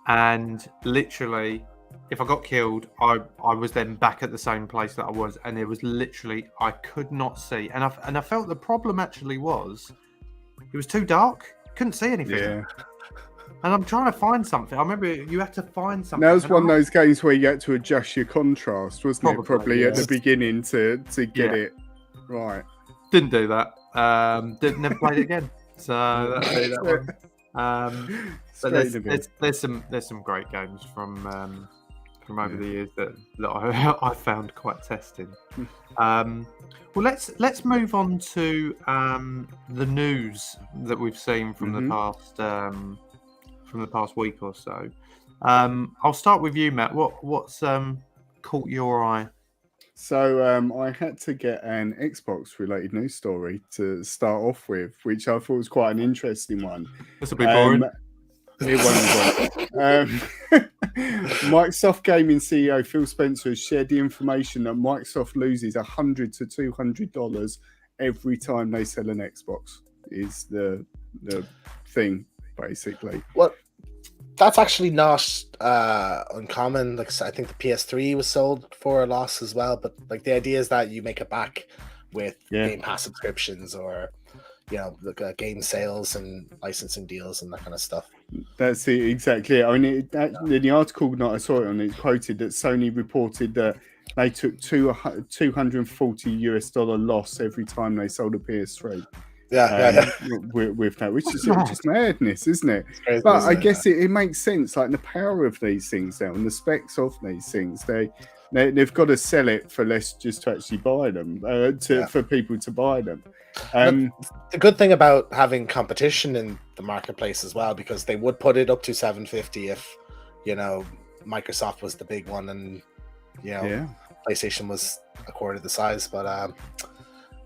and literally, if I got killed, I was then back at the same place that I was, and it was literally I could not see, and I felt the problem actually was it was too dark, couldn't see anything. Yeah. And I'm trying to find something. I remember you had to find something. That was one of those games where you had to adjust your contrast, wasn't it? Probably at the beginning to get it right. Didn't do that. Never played it again. So that'll be that one. But there's some great games from over the years that I found quite testing. Well, let's move on to the news that we've seen from the past week or so. I'll start with you, Matt. What's caught your eye? So I had to get an Xbox related news story to start off with, which I thought was quite an interesting one. This will be boring. It won't be. Microsoft Gaming CEO Phil Spencer has shared the information that Microsoft loses $100 to $200 every time they sell an Xbox. Is the thing basically? Well, that's actually not uncommon. Like I think the PS3 was sold for a loss as well. But like the idea is that you make it back with Game Pass subscriptions or game sales and licensing deals and that kind of stuff. That's it, exactly. I mean, in the article that I saw it on, it quoted that Sony reported that they took $240 loss every time they sold a PS3. With that, which is just madness, isn't it? Crazy, but I guess it makes sense. Like the power of these things now and the specs of these things, they've got to sell it for less just to actually buy them, for people to buy them. The good thing about having competition in the marketplace as well, because they would put it up to $750 if Microsoft was the big one and PlayStation was a quarter the size. But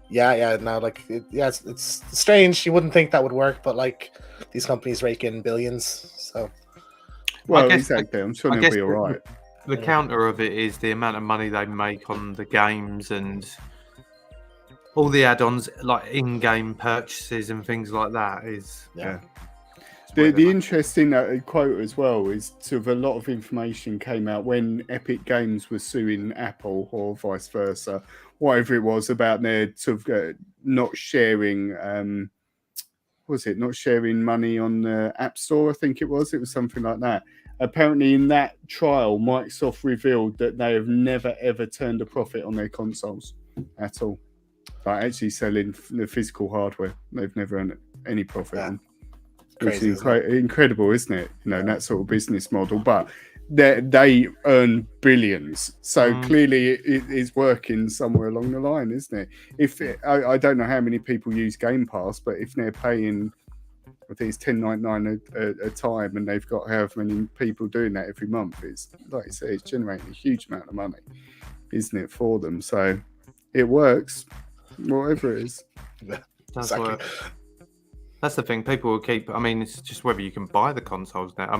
it's strange. You wouldn't think that would work, but like these companies rake in billions. So Well, guess exactly. I'm sure I they'll guess be all right. the counter of it is the amount of money they make on the games and all the add-ons, like in-game purchases and things like that. Yeah. It's where The the interesting quote as well is sort of a lot of information came out when Epic Games was suing Apple or vice versa, whatever it was, about their sort of not sharing. Not sharing money on the App Store? I think it was something like that. Apparently, in that trial, Microsoft revealed that they have never ever turned a profit on their consoles at all. Like actually selling the physical hardware, they've never earned any profit on. Crazy, It's incredible, isn't it? You know, that sort of business model, but they earn billions, so clearly it is working somewhere along the line, isn't it? I don't know how many people use Game Pass, but if they're paying, I think it's $10.99 a time, and they've got however many people doing that every month, it's like I say, it's generating a huge amount of money, isn't it, for them? So it works, whatever it is. does work. That's the thing. People will keep. I mean, it's just whether you can buy the consoles now. I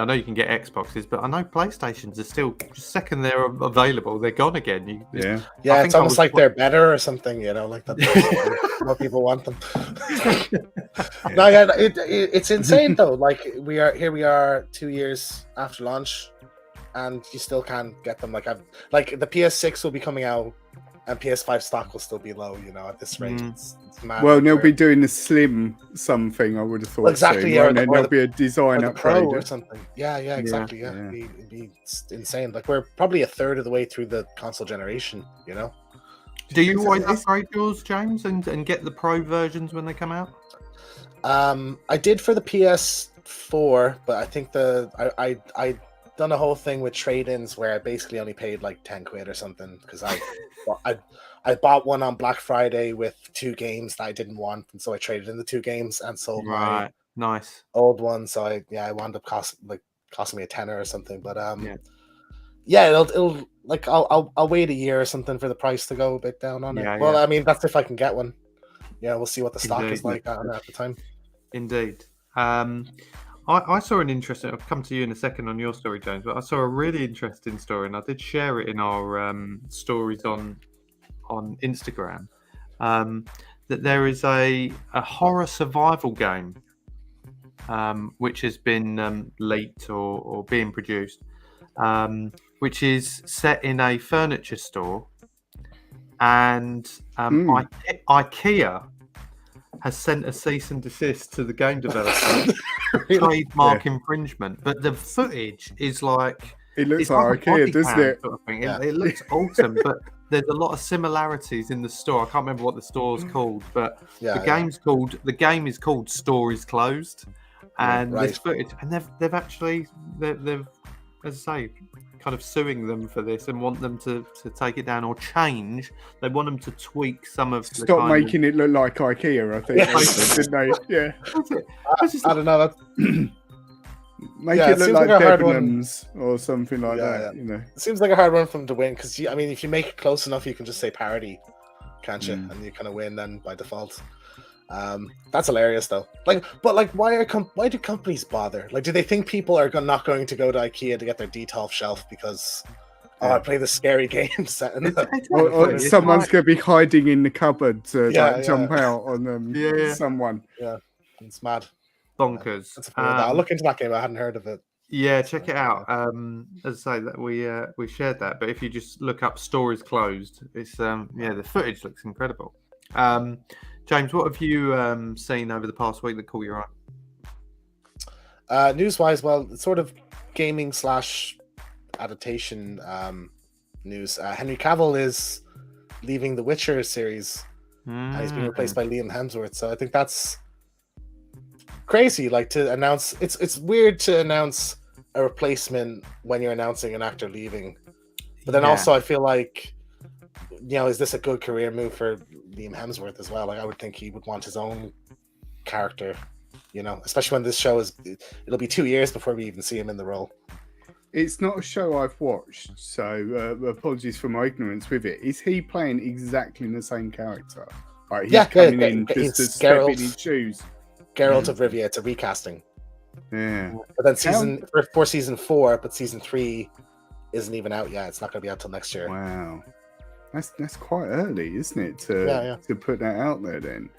know you can get Xboxes, but I know PlayStations are still. Second they're available, they're gone again. It's almost like they're better or something. You know, like that. More people want them. No, yeah, it's insane though. Like we are 2 years after launch, and you still can't get them. Like the PS6 will be coming out. And PS5 stock will still be low, you know, at this rate. It's mad. Well, they'll be doing the slim something, I would have thought. Exactly, soon, and then there'll be a design upgrade or something. Yeah, exactly. Yeah. It'd be insane. Like we're probably a third of the way through the console generation, you know. Do you always upgrade yours, James, and get the Pro versions when they come out? I did for the PS4, but I think I done a whole thing with trade-ins where I basically only paid like 10 quid or something because I bought one on Black Friday with 2 games that I didn't want, and so I traded in the 2 games and sold my old one. So I wound up costing me a tenner or something. But it'll like I'll wait a year or something for the price to go a bit down on it. Well, I mean that's if I can get one. Yeah, we'll see what the stock is like at the time. Indeed. I saw an interesting. I'll come to you in a second on your story, James. But I saw a really interesting story, and I did share it in our stories on Instagram. That there is a horror survival game, which has been leaked or being produced, which is set in a furniture store, and IKEA has sent a cease and desist to the game developer for trademark infringement. But the footage is like it looks like IKEA, doesn't it? Sort of thing. It looks awesome, but there's a lot of similarities in the store. I can't remember what the store's called, but the game is called Store is Closed, and this footage, and they've as I say, kind of suing them for this and want them to take it down or change. They want them to tweak some of the stop making it look like IKEA, I think, didn't they? Yeah. I don't know. Make it look like Debenhams or something like that. You know, it seems like a hard one for them to win because I mean, if you make it close enough, you can just say parody, can't you? And you kind of win then by default. That's hilarious though. Why do companies bother? Like, do they think people are not going to go to IKEA to get their Detolf shelf because I play the scary game set in or someone's going to be hiding in the cupboard to jump out on them? Someone. Yeah, it's mad. Bonkers. I'll look into that game. I hadn't heard of it. Yeah, check it out. As I say, that we shared that, but if you just look up "Store is Closed," it's the footage looks incredible. James, what have you seen over the past week that caught your eye? News-wise, well, it's sort of gaming / adaptation news. Henry Cavill is leaving the Witcher series, and he's being replaced by Liam Hemsworth. So I think that's crazy. Like to announce, it's weird to announce a replacement when you're announcing an actor leaving, but then also I feel like, is this a good career move for Liam Hemsworth as well? Like, I would think he would want his own character, especially when this show it'll be 2 years before we even see him in the role. It's not a show I've watched, so apologies for my ignorance with it. Is he playing exactly the same character? Like, he's coming in just to step in his shoes. Geralt of Rivia, it's a recasting. Yeah. But then for season 4, but season 3 isn't even out yet. It's not going to be out till next year. Wow. That's quite early, isn't it, Yeah. to put that out there then?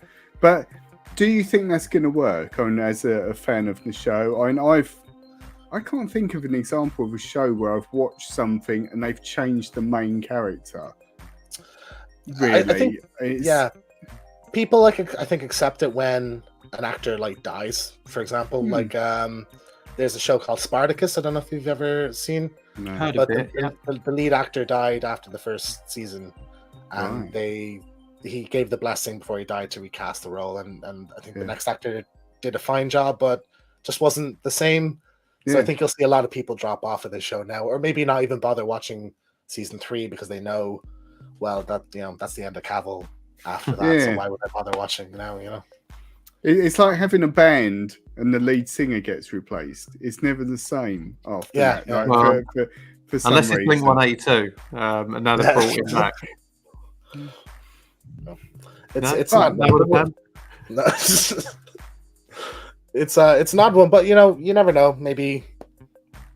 But do you think that's going to work? I mean, as a fan of the show, I can't think of an example of a show where I've watched something and they've changed the main character. Really, I think, people I think accept it when an actor like dies. For example, like there's a show called Spartacus. I don't know if you've ever seen. No. Heard But of it, yeah. the lead actor died after the first season, and Right. he gave the blessing before he died to recast the role, and I think Yeah. the next actor did a fine job, but just wasn't the same. So I Yeah. think you'll see a lot of people drop off of this show now, or maybe not even bother watching season 3 because they know, well, that that's the end of Cavill after that. So Yeah. why would I bother watching now? It's like having a band and the lead singer gets replaced. It's never the same after Yeah, that. yeah. Like, Well, for some Unless it's reason. Blink 182, and now they've brought it back. It's No, not. that would have done. No. It's an odd one, but you never know. Maybe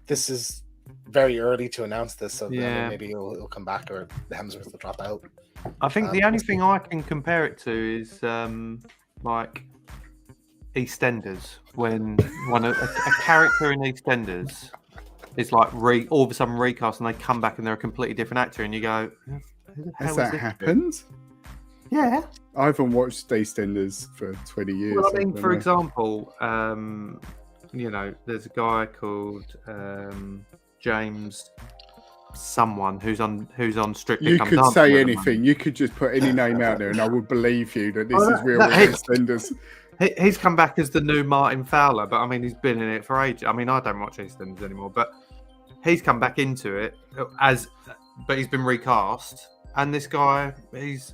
this is very early to announce this, so then maybe it'll come back, or the Hemsworth will drop out. I think the only thing I can compare it to is like EastEnders, when a character in EastEnders is like all of a sudden recast, and they come back and they're a completely different actor, and you go, "Who the hell Has is that this?" happened? Yeah. I haven't watched EastEnders for 20 years. Well, I mean, don't for know. example, there's a guy called James someone who's on Strictly You Come could Dancing say at the anything. moment. You could just put any name out there, and I would believe you that this Oh, is real that- EastEnders. He's come back as the new Martin Fowler, but I mean, he's been in it for ages. I mean, I don't watch EastEnders anymore, but he's come back into it but he's been recast. And this guy, he's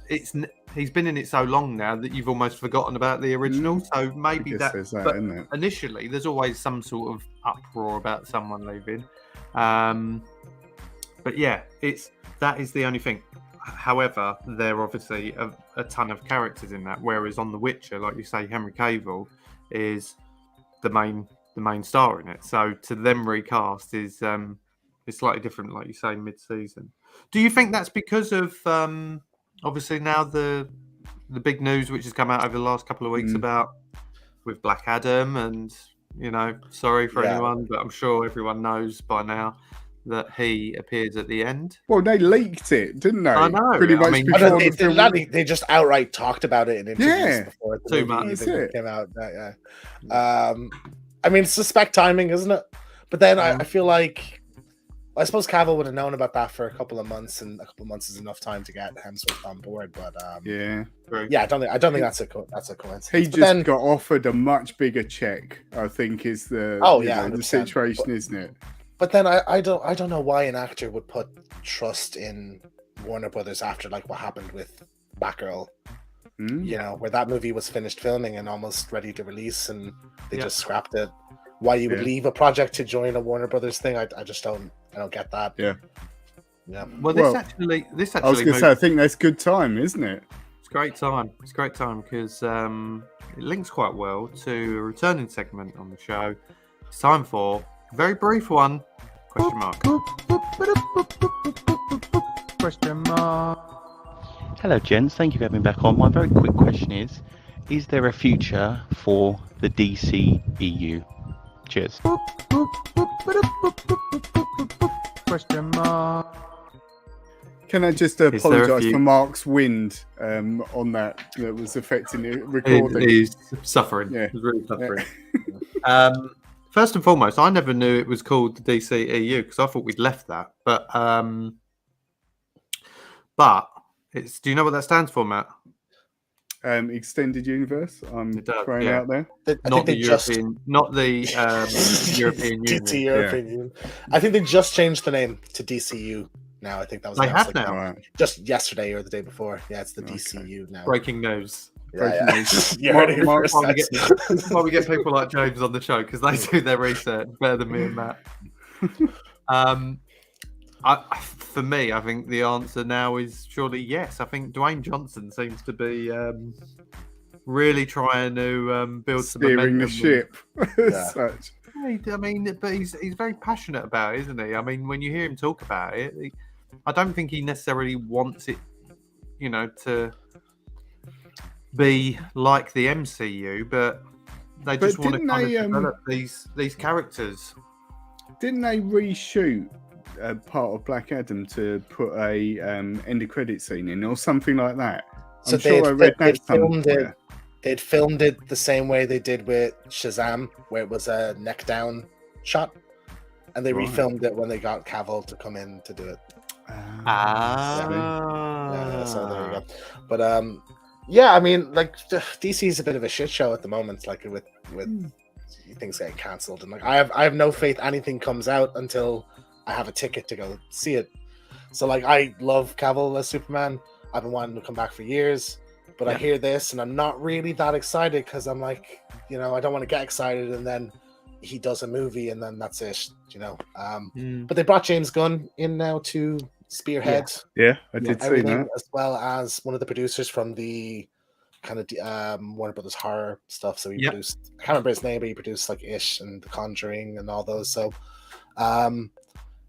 been in it so long now that you've almost forgotten about the original. So maybe I guess that. there's that, But isn't it? initially, there's always some sort of uproar about someone leaving. But yeah, that is the only thing. However, there are obviously a ton of characters in that. Whereas on The Witcher, like you say, Henry Cavill is the main star in it. So to them recast is slightly different, like you say, mid-season. Do you think that's because of obviously now the big news which has come out over the last couple of weeks about with Black Adam, and sorry for anyone, but I'm sure everyone knows by now that he appears at the end. Well, they leaked it, didn't they? I know. Pretty I much mean, before the film. They just outright talked about it in interviews before the Too movie much. even came out. I mean, suspect timing, isn't it? But then I feel like, I suppose Cavill would have known about that for a couple of months, and a couple of months is enough time to get Hemsworth on board. But Yeah. I don't think that's a coincidence. He But just then, got offered a much bigger check, I think, is the the 100%. situation, isn't it? But then I don't know why an actor would put trust in Warner Brothers after like what happened with Batgirl. Where that movie was finished filming and almost ready to release, and they just scrapped it. Why you would leave a project to join a Warner Brothers thing, I just don't get that. Yeah. Well, this actually I was going to say, I think that's good time, isn't it? It's great time. It's a great time because it links quite well to a returning segment on the show. It's time for a very brief one. Question mark. Question mark. Hello, gents. Thank you for having me back on. My very quick question is there a future for the DCEU? Cheers. Question mark. Can I just there a apologise few- for Mark's wind on that was affecting the recording? He's suffering. Yeah. He's really suffering. First and foremost, I never knew it was called the DCEU because I thought we'd left that. But it's. Do you know what that stands for, Matt? Extended universe. I'm It does, throwing yeah. out there. Not the European, not the European Union. DC European Union. I think they just changed the name to DCU now. I think that was They announced, have now. Right. just yesterday or the day before. Yeah, it's the Okay. DCU now. Breaking news. Breaking news. You heard it here Mark- first, Why we guys. That's why we get people like James on the show because they do their research better than me and Matt. For me, I think the answer now is surely yes. I think Dwayne Johnson seems to be really trying to build some Steering the momentum. ship. as Yeah. such. I mean, but he's very passionate about it, isn't he? I mean, when you hear him talk about it, I don't think he necessarily wants it, to be like the MCU, but they just want to didn't kind they, of develop these characters. Didn't they reshoot part of Black Adam to put a end of credit scene in or something like that? So I'm sure I read that filmed it. somewhere. They'd filmed it the same way they did with Shazam, where it was a neck down shot, and they Right. refilmed it when they got Cavill to come in to do it. Yeah, so there you go. But yeah, I mean, like DC is a bit of a shit show at the moment, like with things getting cancelled, and like I have no faith anything comes out until I have a ticket to go see it. So like I love Cavill as Superman. I've been wanting to come back for years, but I hear this and I'm not really that excited because I'm like, I don't want to get excited and then he does a movie and then that's it, But they brought James Gunn in now to spearhead Yeah, I did see everything, that. as well as one of the producers from the kind of Warner Brothers horror stuff. So he produced, I can't remember his name, but he produced like Ish and The Conjuring and all those. So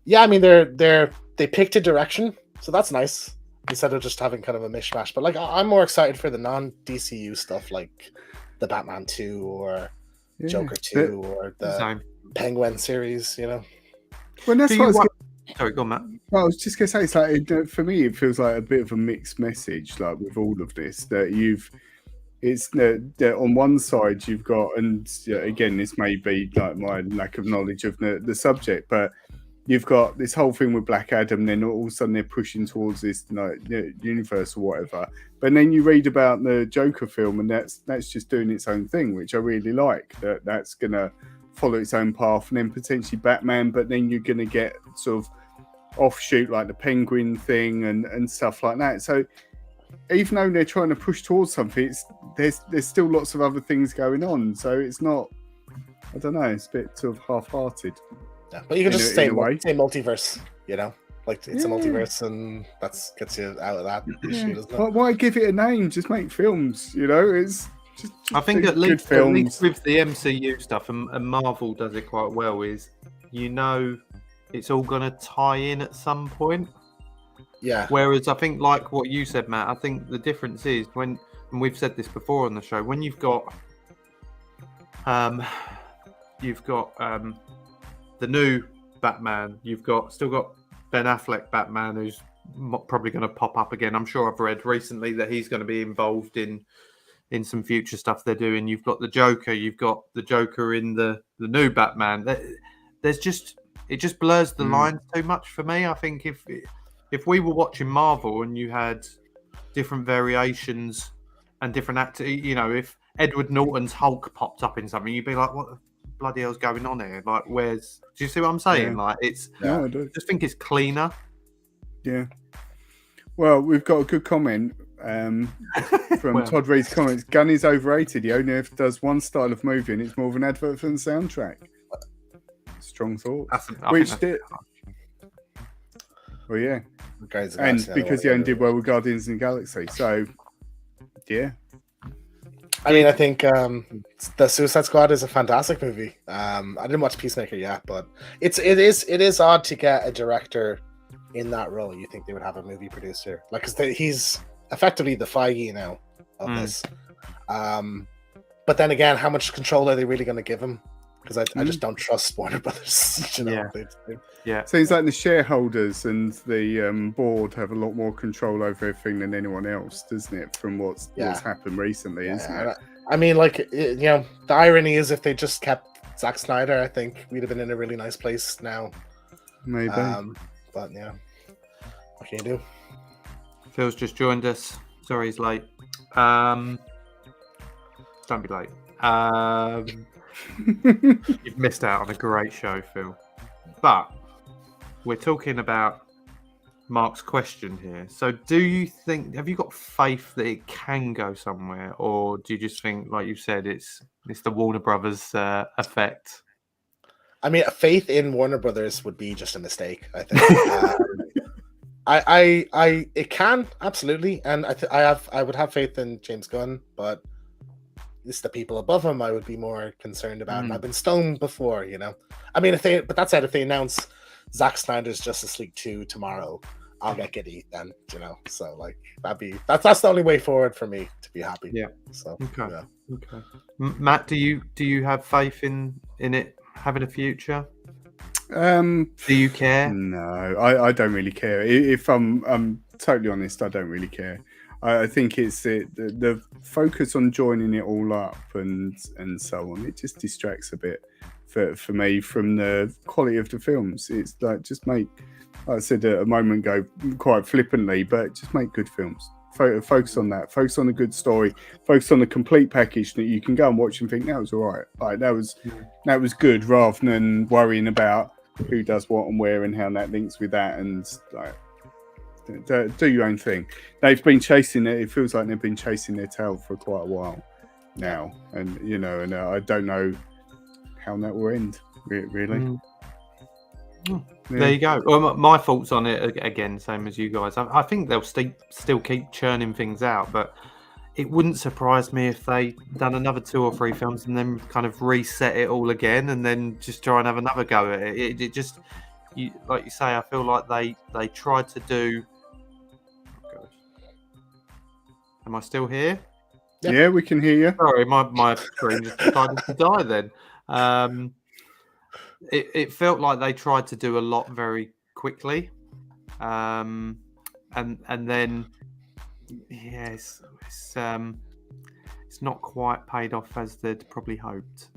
yeah, I mean they picked a direction, so that's nice instead of just having kind of a mishmash. But like I'm more excited for the non-DCU stuff, like the Batman 2 or Joker 2 or the Same. Penguin series. Well, that's Do what I you was wa- Sorry, go on, Matt. Well, I was just going to say, it's like, for me, it feels like a bit of a mixed message, like with all of this, that that on one side you've got, and again, this may be like my lack of knowledge of the subject, but you've got this whole thing with Black Adam, then all of a sudden they're pushing towards this universe or whatever. But then you read about the Joker film, and that's just doing its own thing, which I really like. That's going to follow its own path, and then potentially Batman, but then you're going to get sort of offshoot like the Penguin thing and stuff like that. So even though they're trying to push towards something, there's still lots of other things going on. So it's not, I don't know, it's a bit sort of half-hearted. Yeah, but you can just say multiverse, like it's a multiverse, and that gets you out of that issue, doesn't it? Why give it a name? Just make films, It's just I think at good least films. with the MCU stuff, and Marvel does it quite well, is it's all going to tie in at some point. Yeah. Whereas I think, like what you said, Matt, I think the difference is and we've said this before on the show, when you've got the new Batman, you've still got Ben Affleck Batman, who's probably going to pop up again. I'm sure I've read recently that he's going to be involved in some future stuff they're doing. You've got the Joker, in the new Batman. There's just, it just blurs the lines too much for me. I think if we were watching Marvel and you had different variations and different actors, if Edward Norton's Hulk popped up in something, you'd be like, what the bloody hell's going on here? Like, do you see what I'm saying? Yeah. Like, I do. I just think it's cleaner. Yeah. Well, we've got a good comment from Todd Reed's comments. Gunn is overrated. He only ever does one style of movie, and it's more of an advert for the soundtrack. Strong thoughts. Well, yeah. And because he only did well with Guardians of the Galaxy. So, yeah. I mean, I think the Suicide Squad is a fantastic movie. I didn't watch Peacemaker yet, but it is odd to get a director in that role. You think they would have a movie producer, like, because he's effectively the Feige now of this. But then again, how much control are they really going to give him? Because I just don't trust Warner Brothers. Yeah. Seems like the shareholders and the board have a lot more control over everything than anyone else, doesn't it? From what's happened recently, isn't it? I mean, like, the irony is if they just kept Zack Snyder, I think we'd have been in a really nice place now. Maybe. But yeah, what can you do? Phil's just joined us. Sorry he's late. Don't be late. You've missed out on a great show, Phil. But we're talking about Mark's question here. So have you got faith that it can go somewhere? Or do you just think, like you said, it's the Warner Brothers effect? I mean, faith in Warner Brothers would be just a mistake, I think. It can absolutely, and I would have faith in James Gunn, but it's the people above him I would be more concerned about. And I've been stoned before, you know. I mean, but that said, if they announce Zack Snyder's Justice League 2 tomorrow, I'll get giddy then, you know. So like that's the only way forward for me to be happy. Yeah. So Okay. yeah. Okay. Matt, do you have faith in it having a future? Do you care? No, I don't really care. If I'm totally honest, I don't really care. I think it's the focus on joining it all up and so on. It just distracts a bit for me from the quality of the films. It's like just make, like I said a moment ago, quite flippantly, but just make good films. Focus on that. Focus on a good story. Focus on a complete package that you can go and watch and think that was all right. Like that was good, rather than worrying about who does what and where and how that links with that. And like, do your own thing. They've been chasing it. It feels like they've been chasing their tail for quite a while now, and you know, and I don't know how that will end. Really. Yeah. There you go. Well, my thoughts on it again, same as you guys. I think they'll still keep churning things out, but it wouldn't surprise me if they done another 2 or 3 films and then kind of reset it all again and then just try and have another go at it. It just, like you say, I feel like they tried to do. Oh gosh. Am I still here? Yeah, we can hear you. Sorry, my screen just decided to die then. It felt like they tried to do a lot very quickly, and then yes, it's not quite paid off as they'd probably hoped.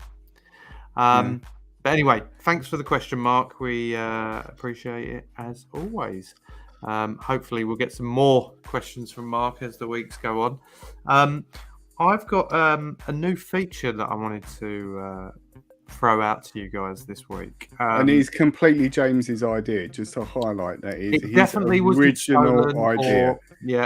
But anyway, thanks for the question, Mark. We appreciate it as always. Hopefully, we'll get some more questions from Mark as the weeks go on. I've got a new feature that I wanted to throw out to you guys this week, and it's completely James's idea. Just to highlight that it definitely was original idea,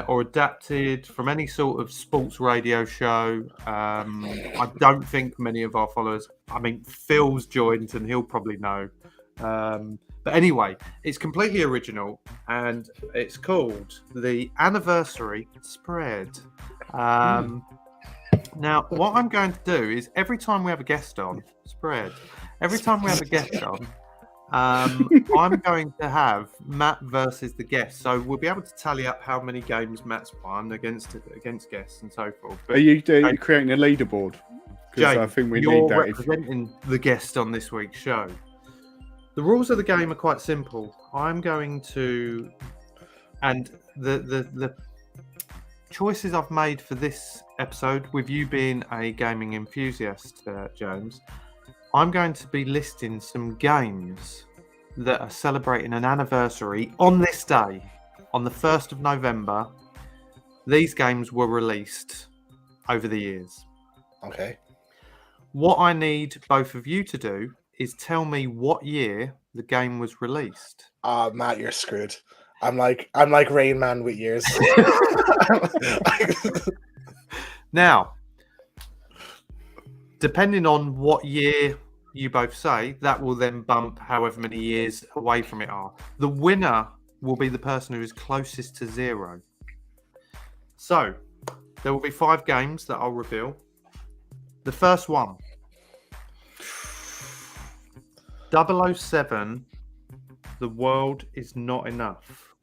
or adapted from any sort of sports radio show. I don't think many of our followers. I mean, Phil's joined, and he'll probably know. But anyway, it's completely original, and it's called the Anniversary Spread. Now, what I'm going to do is every time we have a guest on, I'm going to have Matt versus the guest. So we'll be able to tally up how many games Matt's won against guests and so forth. But are you creating a leaderboard? Because I think we need that. You're representing the guest on this week's show. The rules of the game are quite simple. I'm going to, and the choices I've made for this episode, with you being a gaming enthusiast, James, I'm going to be listing some games that are celebrating an anniversary on this day, on the 1st of November. These games were released over the years. Okay. What I need both of you to do is tell me what year the game was released. Matt, you're screwed. I'm like Rain Man with years. Now, depending on what year you both say, that will then bump however many years away from it are. The winner will be the person who is closest to 0. So, there will be 5 games that I'll reveal. The first one, 007, The World Is Not Enough.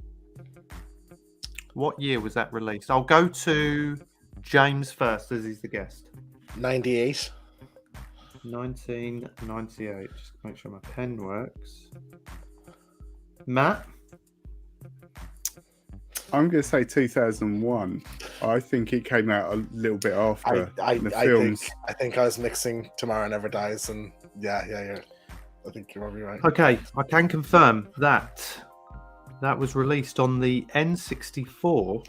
What year was that released? I'll go to James first, as he's the guest. 98. 1998. Just make sure my pen works. Matt? I'm going to say 2001. I think it came out a little bit after the films. I think I was mixing Tomorrow Never Dies, and yeah. I think you're probably right. Okay, I can confirm that was released on the N64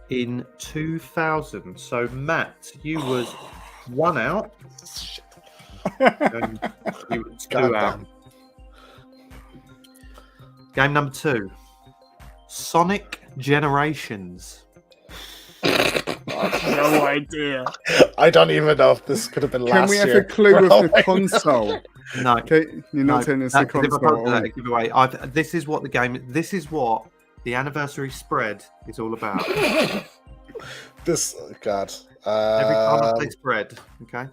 in 2000. So, Matt, you was 1 out. And you were 2 out. Game number 2. Sonic Generations. No idea. I don't even know if this could have been last year. Can we have a clue of the console? No. Okay, you're not telling us the console. Giveaway. This is what the game. This is what the anniversary spread is all about. God. Every time I say spread, okay.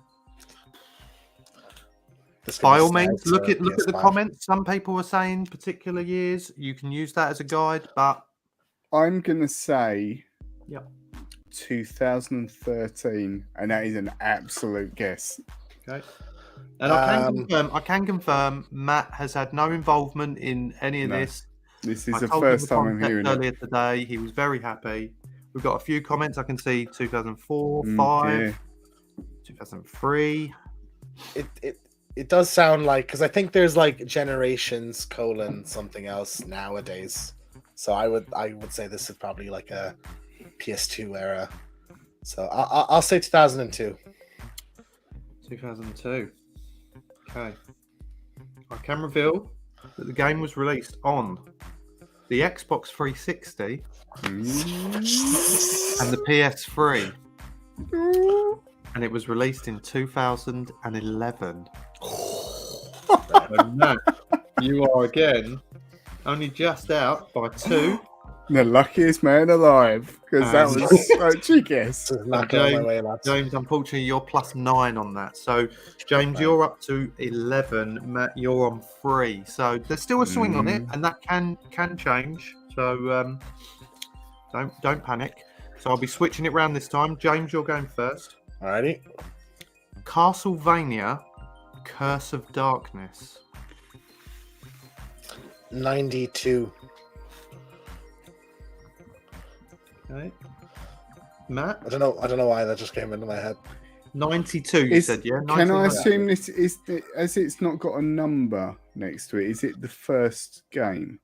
This could By be all means, stats look or at the PS5. comments. Some people are saying particular years. You can use that as a guide, but I'm gonna say Yep. 2013, and that is an absolute guess. okay. And I can confirm Matt has had no involvement in any of No. this. This I is the told him first time I'm concept hearing it. earlier today. He was very happy. We've got a few comments. I can see 2004, 5, Yeah. 2003. It does sound like, because I think there's like generations : something else nowadays. So I would say this is probably like a PS2 era. So I'll say 2002. 2002. Okay. I can reveal that the game was released on the Xbox 360 and the PS3. And it was released in 2011. So, Matt, you are again only just out by 2. The luckiest man alive, because that was such a guess. Not going my way, lads. James, unfortunately, you're +9 on that. So, James, you're up to 11. Matt, you're on 3. So there's still a swing on it, and that can change. So don't panic. So I'll be switching it round this time. James, you're going first. Alrighty. Castlevania: Curse of Darkness. 92. Okay. Matt? I don't know why that just came into my head. 92, you said, yeah? Can I 1992. assume this is, as it's not got a number next to it, is it the first game?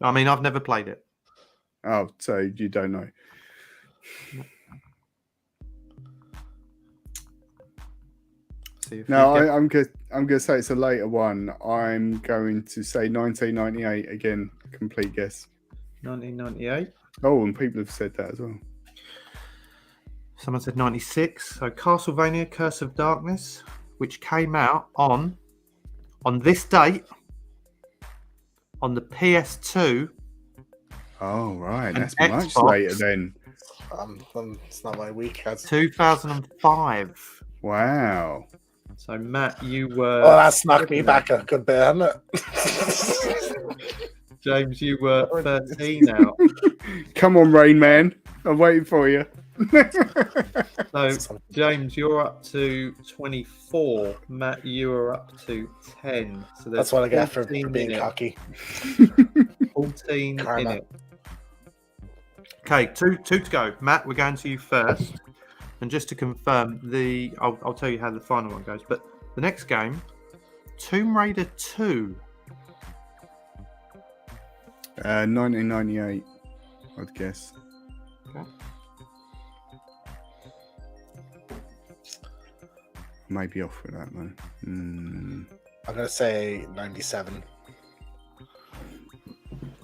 I mean, I've never played it. Oh, so you don't know. See if No, you get- I'm gonna say it's a later one. I'm going to say 1998 again. Complete guess. 1998. Oh, and people have said that as well. Someone said 96. So Castlevania: Curse of Darkness, which came out on this date on the PS2. Oh, right. An That's much Xbox. later then. It's not my week. 2005. Wow. So Matt, you were. Oh, that's knocked me back a good bit, hasn't it? James, you were 13 now. Come on, Rain Man. I'm waiting for you. So James, you're up to 24. Matt, you are up to 10. So there's That's what I get for 14 being in it. cocky. 14 in Karma. it. Okay, two to go. Matt, we're going to you first. And just to confirm, I'll tell you how the final one goes. But the next game, Tomb Raider 2. 1998, I'd guess. Okay. Maybe off with that, though. I'm gonna say 97.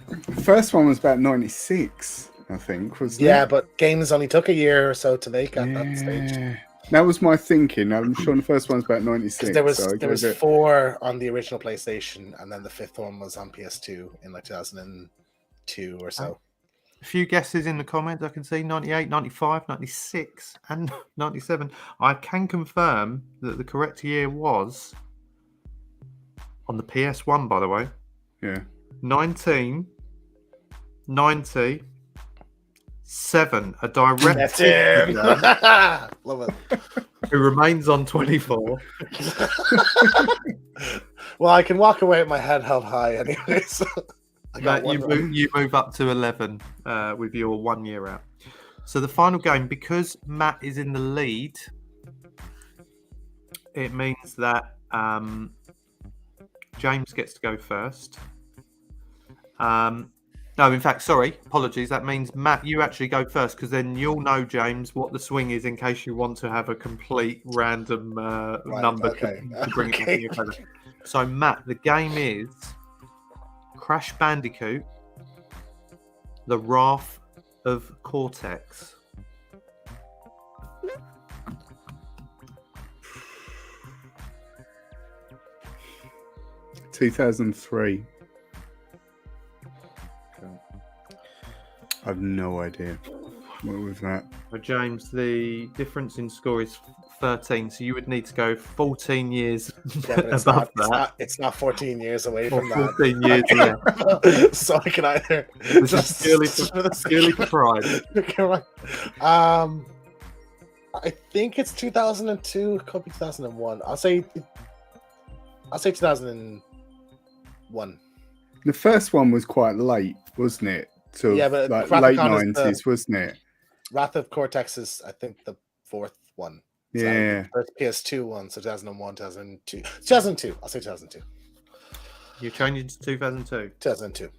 The first one was about 96, I think, wasn't Yeah, it? but games only took a year or so to make at that stage. That was my thinking. I'm sure the first one's about 96. There was so I there was go with 4 on the original PlayStation, and then the 5th one was on PS2 in like 2002 or so. A few guesses in the comments. I can see 98, 95, 96, and 97. I can confirm that the correct year was on the PS1, by the way. Yeah. 1997. A direct That's him. winner Love it. who remains on 24. Well, I can walk away with my head held high anyway. So I got Matt, one you move up to 11 with your 1 year out. So the final game, because Matt is in the lead, it means that James gets to go first. No, in fact, sorry, apologies. That means, Matt, you actually go first, because then you'll know, James, what the swing is in case you want to have a complete random number okay. to bring it back in your favour. So, Matt, the game is Crash Bandicoot: The Wrath of Cortex. it. 2003. I have no idea. What was that? Well, James, the difference in score is 13, so you would need to go 14 years Yeah, but it's above not, that. it's not 14 years away Or from that. 14 years left. So I can either This is purely for pride. I think it's 2002. Could be 2001. I'll say 2001. The first one was quite late, wasn't it? So Yeah, but like Wrath of late Khan is 90s, wasn't it? Wrath of Cortex is, I think, the fourth one. So Yeah. first PS2 one, so 2001, 2002. 2002. I'll say 2002. You changed it to 2002. 2002. Okay.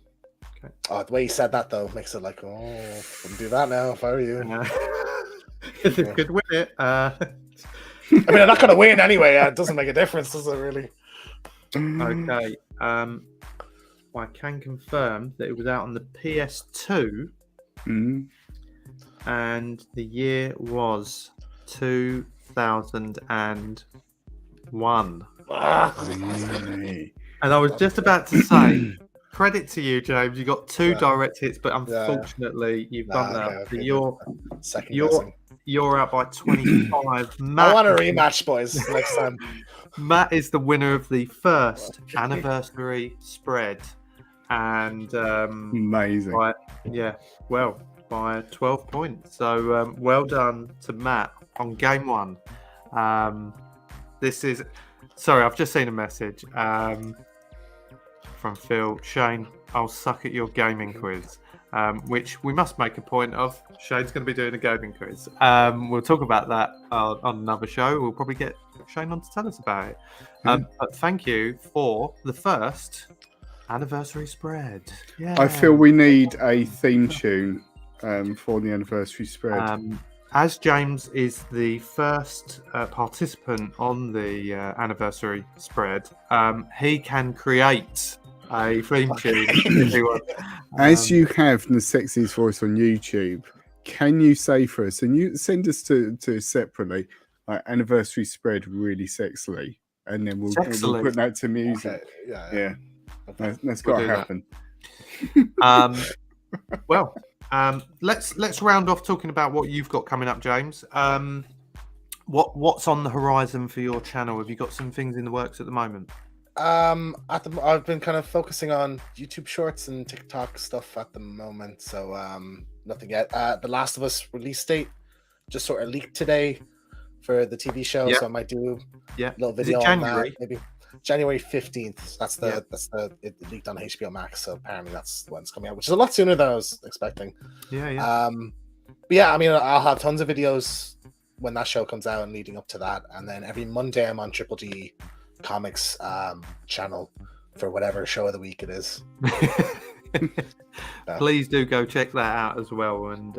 Oh, the way you said that, though, makes it like, oh, wouldn't do that now if I were you. If it could win it. I mean, I'm not going to win anyway. It doesn't make a difference, does it, really? Okay. I can confirm that it was out on the PS2 Mm. and the year was 2001. Aye. And I was just about to say, credit to you, James. You got two Yeah. direct hits, but unfortunately, you've done that. Okay, So okay. Second you're guessing. you're out by 25. I Matt, want a rematch, boys, next time. Matt is the winner of the first anniversary spread, and Amazing. by 12 points. So well done to Matt on game one. This is sorry, I've just seen a message from Phil. Shane, I'll suck at your gaming quiz. Which we must make a point of. Shane's going to be doing a gaming quiz. We'll talk about that on another show. We'll probably get Shane on to tell us about it. But thank you for the first anniversary spread. Yeah. I feel we need a theme tune for the anniversary spread. As James is the first participant on the anniversary spread, he can create a theme tune if he wants. As you have the sexiest voice on YouTube, can you say for us, and you send us to separately, like anniversary spread really sexily, and then we'll put that to music. Okay. Yeah. Okay. That's We'll got to do that. happen. Well, let's round off talking about what you've got coming up, James. What's on the horizon for your channel? Have you got some things in the works at the moment? I've been kind of focusing on YouTube Shorts and TikTok stuff at the moment, so nothing yet. The Last of Us release date just sort of leaked today for the TV show, Yep. so I might do a little Is it video on January? that. Maybe January 15th. It leaked on HBO Max, so apparently that's when it's coming out, which is a lot sooner than I was expecting. Yeah. But yeah, I mean, I'll have tons of videos when that show comes out and leading up to that, and then every Monday I'm on Triple D Comics channel for whatever show of the week it is. Please do go check that out as well. And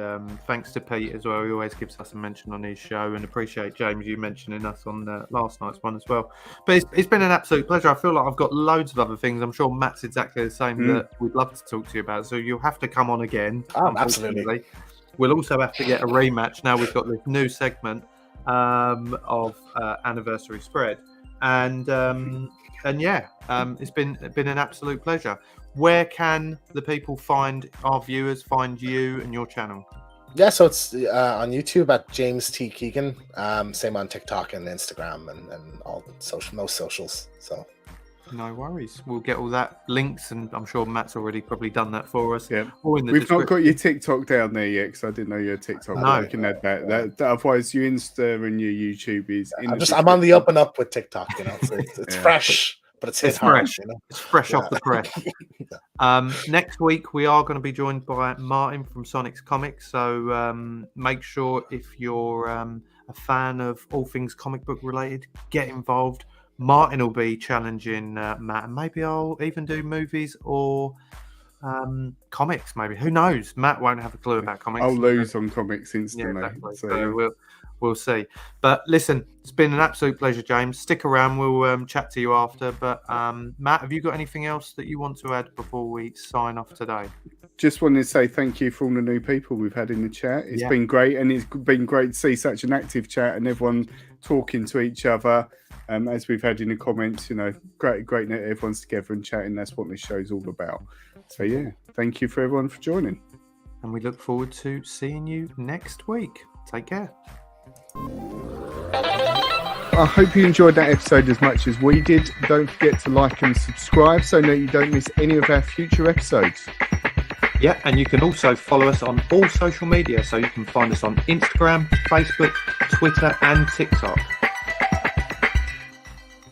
thanks to Pete as well. He always gives us a mention on his show, and appreciate James you mentioning us on last night's one as well. But it's been an absolute pleasure. I feel like I've got loads of other things. I'm sure Matt's exactly the same that we'd love to talk to you about. So you'll have to come on again. Absolutely. We'll also have to get a rematch now. We've got this new segment of anniversary spread. And yeah, it's been an absolute pleasure. Where can the people find our viewers, find you and your channel? Yeah, so it's on YouTube at James T Keegan. Same on TikTok and Instagram and all most socials. So no worries. We'll get all that links, and I'm sure Matt's already probably done that for us. Yeah, all in the we've not got description. your TikTok down there yet because I didn't know your TikTok. No. We can add that. Otherwise, your Insta and your YouTube is. I'm on the up and up with TikTok. You know, it's fresh, but it's hit hard. Fresh. You know? It's fresh off the press. Next week we are going to be joined by Martin from Sonic's Comics. So make sure if you're a fan of all things comic book related, get involved. Martin will be challenging Matt, and maybe I'll even do movies or comics. Maybe, who knows? Matt won't have a clue about comics. I'll lose on comics instantly. Yeah, exactly. So, So we'll see. But listen, it's been an absolute pleasure, James. Stick around. We'll chat to you after. But Matt, have you got anything else that you want to add before we sign off today? just wanted to say thank you for all the new people we've had in the chat. It's been great, and it's been great to see such an active chat and everyone talking to each other. As we've had in the comments, you know, great that everyone's together and chatting. That's what this show's all about. So yeah, thank you for everyone for joining. And we look forward to seeing you next week. Take care. I hope you enjoyed that episode as much as we did. Don't forget to like and subscribe so that you don't miss any of our future episodes. Yeah, and you can also follow us on all social media. So you can find us on Instagram, Facebook, Twitter, and TikTok.